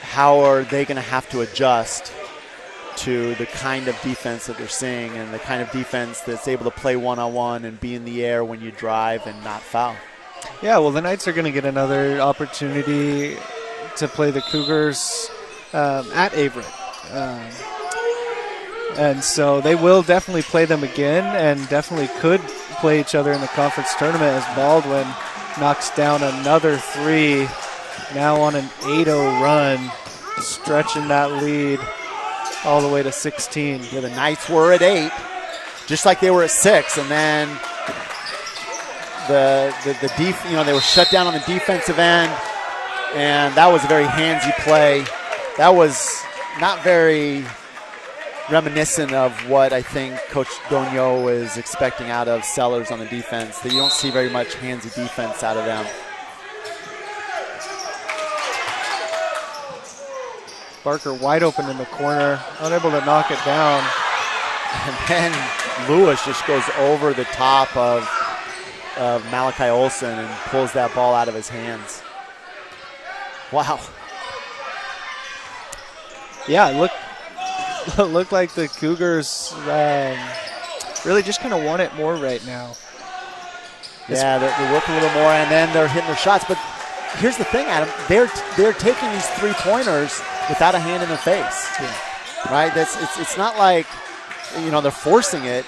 Speaker 3: how are they going to have to adjust to the kind of defense that they're seeing and the kind of defense that's able to play one-on-one and be in the air when you drive and not foul.
Speaker 2: Yeah, well, the Knights are going to get another opportunity to play the Cougars at Averett. And so they will definitely play them again and definitely could play each other in the conference tournament as Baldwin knocks down another three, now on an 8-0 run, stretching that lead all the way to 16.
Speaker 3: Yeah, the Knights were at 8, just like they were at 6, and then they were shut down on the defensive end, and that was a very handsy play. That was not very reminiscent of what I think Coach Donio is expecting out of Sellers on the defense. That you don't see very much handsy defense out of them.
Speaker 2: Barker wide open in the corner, unable to knock it down.
Speaker 3: And then Lewis just goes over the top of Malachi Olson and pulls that ball out of his hands. Wow.
Speaker 2: Yeah, look like the Cougars really just kind of want it more right now.
Speaker 3: Yeah, they're working a little more, and then they're hitting their shots. But here's the thing, Adam. They're taking these three-pointers without a hand in their face.
Speaker 2: Yeah.
Speaker 3: Right? It's not like, they're forcing it.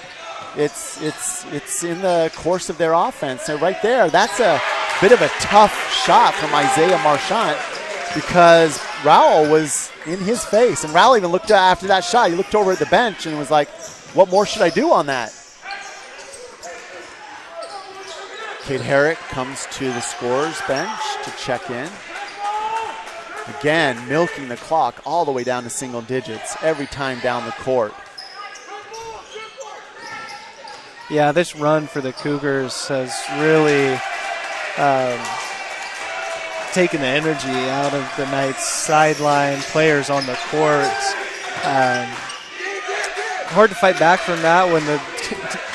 Speaker 3: It's in the course of their offense. So right there, that's a bit of a tough shot from Isaiah Marchant because Rowell was in his face. And Rowell even looked after that shot. He looked over at the bench and was like, what more should I do on that? Kate Herrick comes to the scorer's bench to check in. Again, milking the clock all the way down to single digits every time down the court.
Speaker 2: Yeah, this run for the Cougars has really taken the energy out of the Knights' sideline, players on the court. Hard to fight back from that when the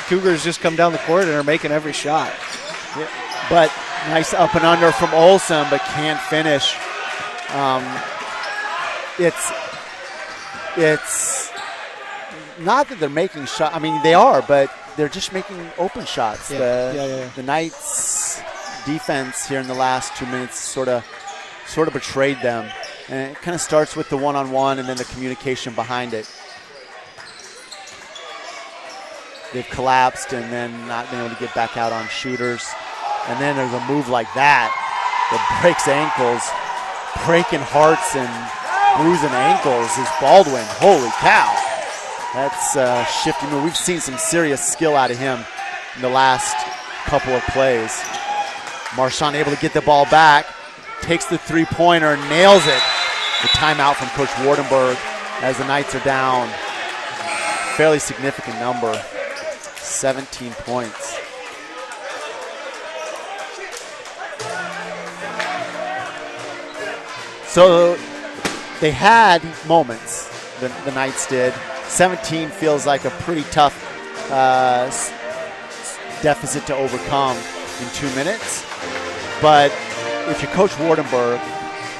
Speaker 2: Cougars just come down the court and are making every shot.
Speaker 3: Yeah, but nice up and under from Olsen, but can't finish. It's not that they're making shots. I mean, they are, but they're just making open shots. The Knights' defense here in the last 2 minutes sort of betrayed them. And it kind of starts with the one-on-one and then the communication behind it. They've collapsed and then not been able to get back out on shooters. And then there's a move like that breaks ankles, breaking hearts and bruising ankles is Baldwin. Holy cow. That's a shifty move. We've seen some serious skill out of him in the last couple of plays. Marchant able to get the ball back, takes the three-pointer, nails it. The timeout from Coach Wardenberg as the Knights are down. Fairly significant number, 17 points. So they had moments, the Knights did. 17 feels like a pretty tough deficit to overcome in 2 minutes. But if you're Coach Wardenberg,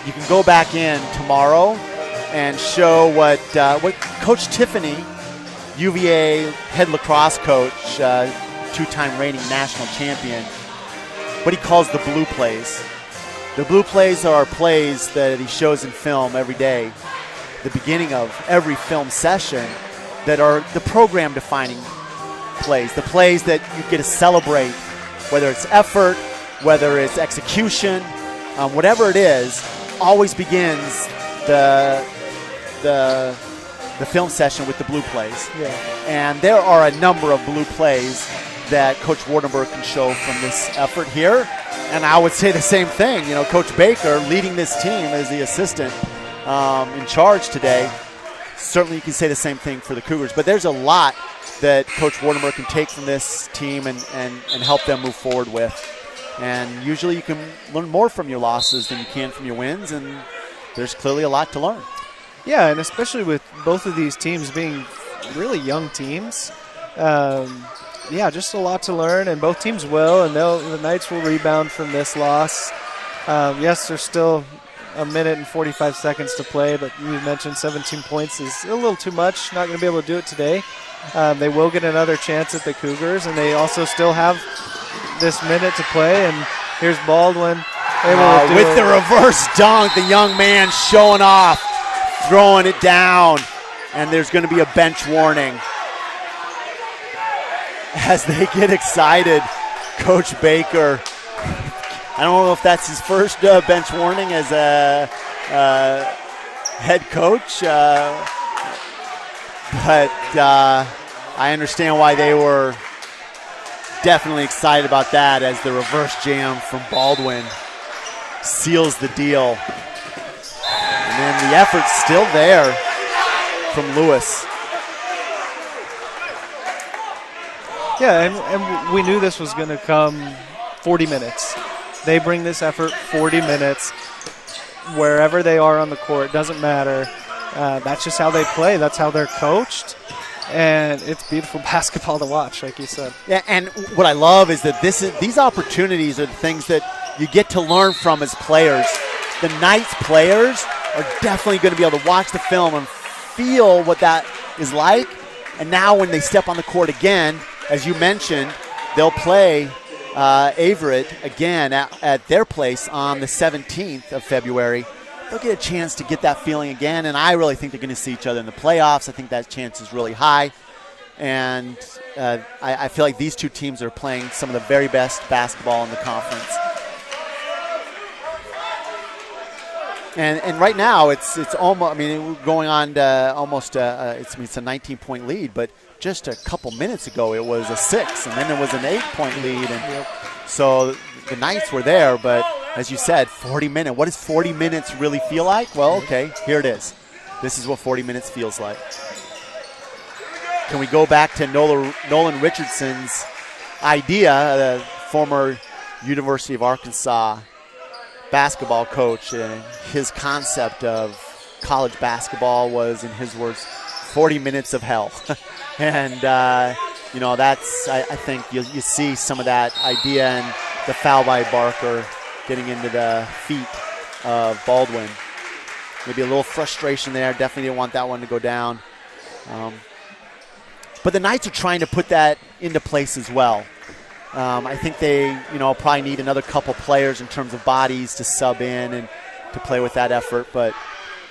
Speaker 3: you can go back in tomorrow and show what Coach Tiffany, UVA head lacrosse coach, two-time reigning national champion, what he calls the blue plays. The blue plays are plays that he shows in film every day, the beginning of every film session, that are the program-defining plays, the plays that you get to celebrate, whether it's effort, whether it's execution, whatever it is, always begins the film session with the blue plays.
Speaker 2: Yeah.
Speaker 3: And there are a number of blue plays that Coach Wardenberg can show from this effort here. And I would say the same thing. Coach Baker leading this team as the assistant in charge today. Certainly you can say the same thing for the Cougars. But there's a lot that Coach Wardenberg can take from this team and help them move forward with. And usually you can learn more from your losses than you can from your wins. And there's clearly a lot to learn.
Speaker 2: Yeah, and especially with both of these teams being really young teams. Just a lot to learn, and both teams will, and the Knights will rebound from this loss. Yes, there's still a minute and 45 seconds to play, but you mentioned 17 points is a little too much. Not going to be able to do it today. They will get another chance at the Cougars, and they also still have this minute to play, and here's Baldwin.
Speaker 3: With the reverse dunk, the young man showing off, throwing it down, and there's going to be a bench warning. As they get excited, Coach Baker, I don't know if that's his first bench warning as a head coach, but I understand why they were definitely excited about that, as the reverse jam from Baldwin seals the deal. And then the effort's still there from Lewis.
Speaker 2: Yeah, and we knew this was going to come 40 minutes. They bring this effort 40 minutes. Wherever they are on the court, doesn't matter. That's just how they play. That's how they're coached. And it's beautiful basketball to watch, like you said.
Speaker 3: Yeah, and what I love is that these opportunities are the things that you get to learn from as players. the Knights players are definitely going to be able to watch the film and feel what that is like. And now when they step on the court again, as you mentioned, they'll play Averett again at their place on the 17th of February. They'll get a chance to get that feeling again, and I really think they're going to see each other in the playoffs. I think that chance is really high. And I feel like these two teams are playing some of the very best basketball in the conference. And right now it's almost, I mean, we're going on to almost it's a 19-point lead, but just a couple minutes ago it was a 6, and then it was an 8-point lead, and so the Knights were there. But as you said, 40 minutes. What does 40 minutes really feel like? Well, okay, here it is. This is what 40 minutes feels like. Can we go back to Nolan Richardson's idea, the former University of Arkansas basketball coach, and his concept of college basketball was, in his words, 40 minutes of hell. And, that's, I think you see some of that idea, and the foul by Barker getting into the feet of Baldwin. Maybe a little frustration there. Definitely didn't want that one to go down. But the Knights are trying to put that into place as well. I think they, probably need another couple players in terms of bodies to sub in and to play with that effort. But,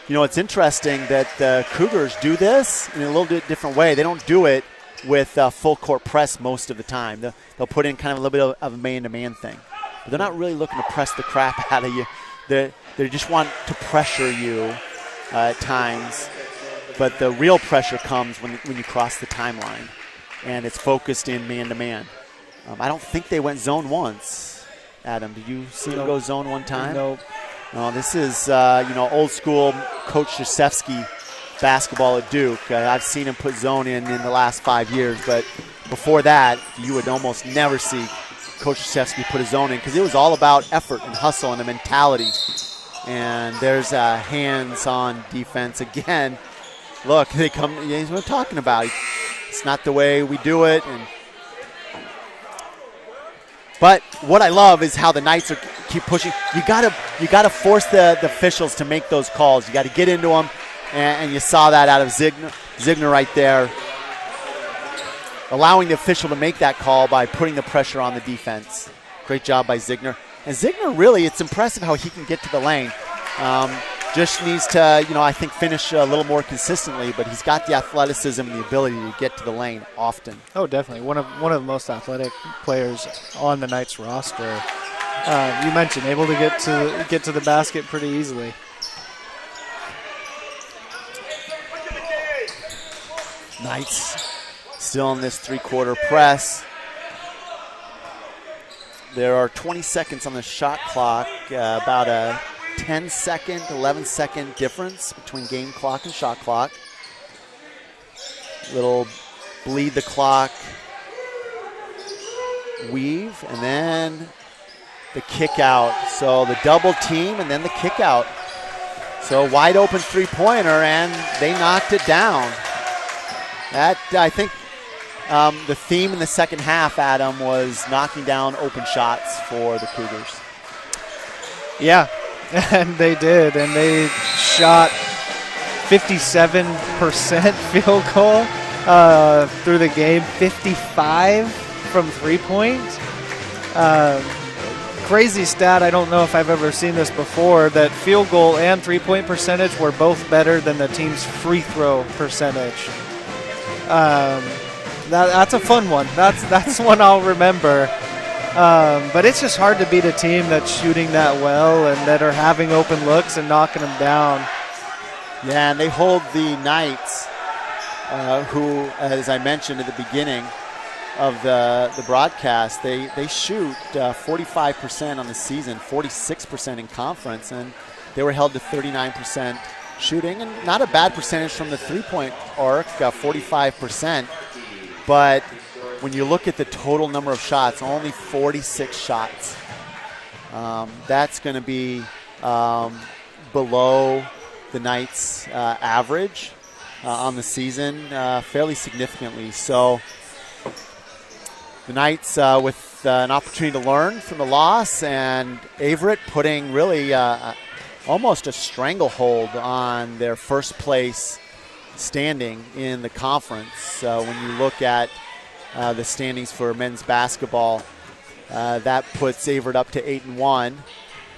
Speaker 3: it's interesting that the Cougars do this in a little bit different way. They don't do it with full court press most of the time. They'll put in kind of a little bit of a man-to-man thing. But they're not really looking to press the crap out of you. They just want to pressure you at times. But the real pressure comes when you cross the timeline, and it's focused in man-to-man. I don't think they went zone once. Adam, did you see them go zone one time?
Speaker 2: No.
Speaker 3: No, this is, old school Coach Krzyzewski basketball at Duke. I've seen him put zone in the last 5 years, but before that, you would almost never see Coach Krzyzewski put a zone in, because it was all about effort and hustle and a mentality. And there's hands-on defense again. Look, they come. He's what I'm talking about. It's not the way we do it. But what I love is how the Knights keep pushing. You gotta force the officials to make those calls. You got to get into them, and you saw that out of Zigner right there, allowing the official to make that call by putting the pressure on the defense. Great job by Zigner. And Zigner, really, it's impressive how he can get to the lane. Just needs to, I think, finish a little more consistently, but he's got the athleticism and the ability to get to the lane often.
Speaker 2: Oh, definitely. One of the most athletic players on the Knights roster. You mentioned able to get to the basket pretty easily.
Speaker 3: Knights still in this three-quarter press. There are 20 seconds on the shot clock, about a 10-second, 11-second difference between game clock and shot clock. Little bleed the clock weave, and then the kick out. So the double team and then the kick out. So wide open three-pointer, and they knocked it down. That, I think, the theme in the second half, Adam, was knocking down open shots for the Cougars.
Speaker 2: Yeah, and they did. And they shot 57% field goal through the game, 55 from three-point. Crazy stat, I don't know if I've ever seen this before, that field goal and three-point percentage were both better than the team's free throw percentage. That's a fun one. That's one I'll remember. But it's just hard to beat a team that's shooting that well and that are having open looks and knocking them down.
Speaker 3: Yeah, and they hold the Knights, who, as I mentioned at the beginning of the broadcast, they shoot 45% on the season, 46% in conference, and they were held to 39% shooting, and not a bad percentage from the three-point arc, 45%. But when you look at the total number of shots, only 46 shots. That's going to be below the Knights' average on the season fairly significantly. So the Knights with an opportunity to learn from the loss, and Averett putting really almost a stranglehold on their first place standing in the conference. When you look at the standings for men's basketball, that puts Averett up to 8-1.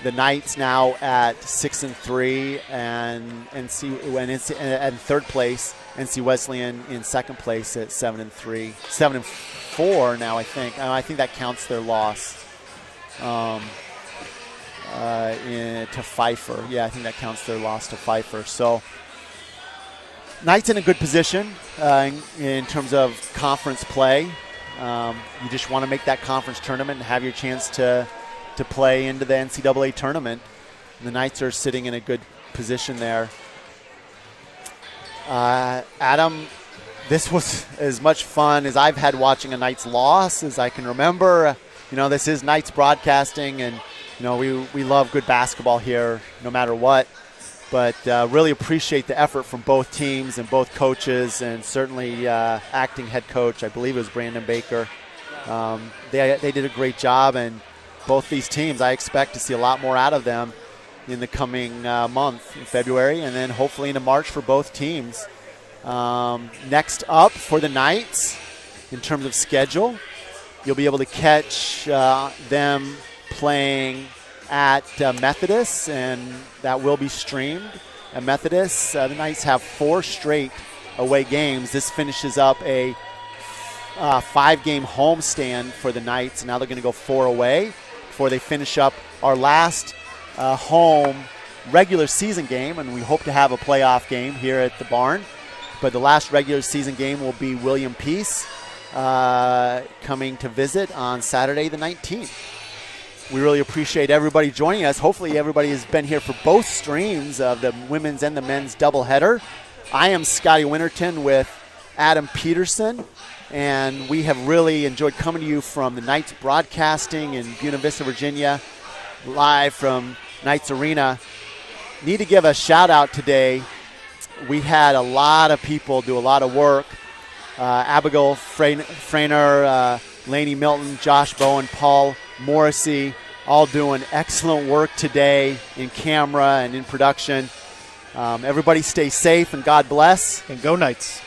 Speaker 3: The Knights now at 6-3, and third place. NC Wesleyan in second place at 7-3, 7-4 now. I think that counts their loss to Pfeiffer. Yeah, I think that counts their loss to Pfeiffer. So Knights in a good position in terms of conference play. You just want to make that conference tournament and have your chance to play into the NCAA tournament. And the Knights are sitting in a good position there. Adam, this was as much fun as I've had watching a Knights loss as I can remember. This is Knights broadcasting, and we love good basketball here no matter what. But really appreciate the effort from both teams and both coaches, and certainly acting head coach, I believe it was Brandon Baker. They did a great job, and both these teams, I expect to see a lot more out of them in the coming month in February, and then hopefully into March for both teams. Next up for the Knights, in terms of schedule, you'll be able to catch them playing at Methodist, and that will be streamed at Methodist. The Knights have 4 straight away games. This finishes up a 5-game homestand for the Knights, and now they're going to go 4 away before they finish up our last home regular season game, and we hope to have a playoff game here at the barn. But the last regular season game will be William Peace coming to visit on Saturday the 19th. We really appreciate everybody joining us. Hopefully everybody has been here for both streams of the women's and the men's doubleheader. I am Scotty Winterton with Adam Peterson, and we have really enjoyed coming to you from the Knights broadcasting in Buena Vista, Virginia, live from Knights Arena. Need to give a shout out today. We had a lot of people do a lot of work. Abigail Frainer, Laney Milton, Josh Bowen, Paul Morrissey, all doing excellent work today in camera and in production. Everybody stay safe and God bless.
Speaker 2: And go Knights.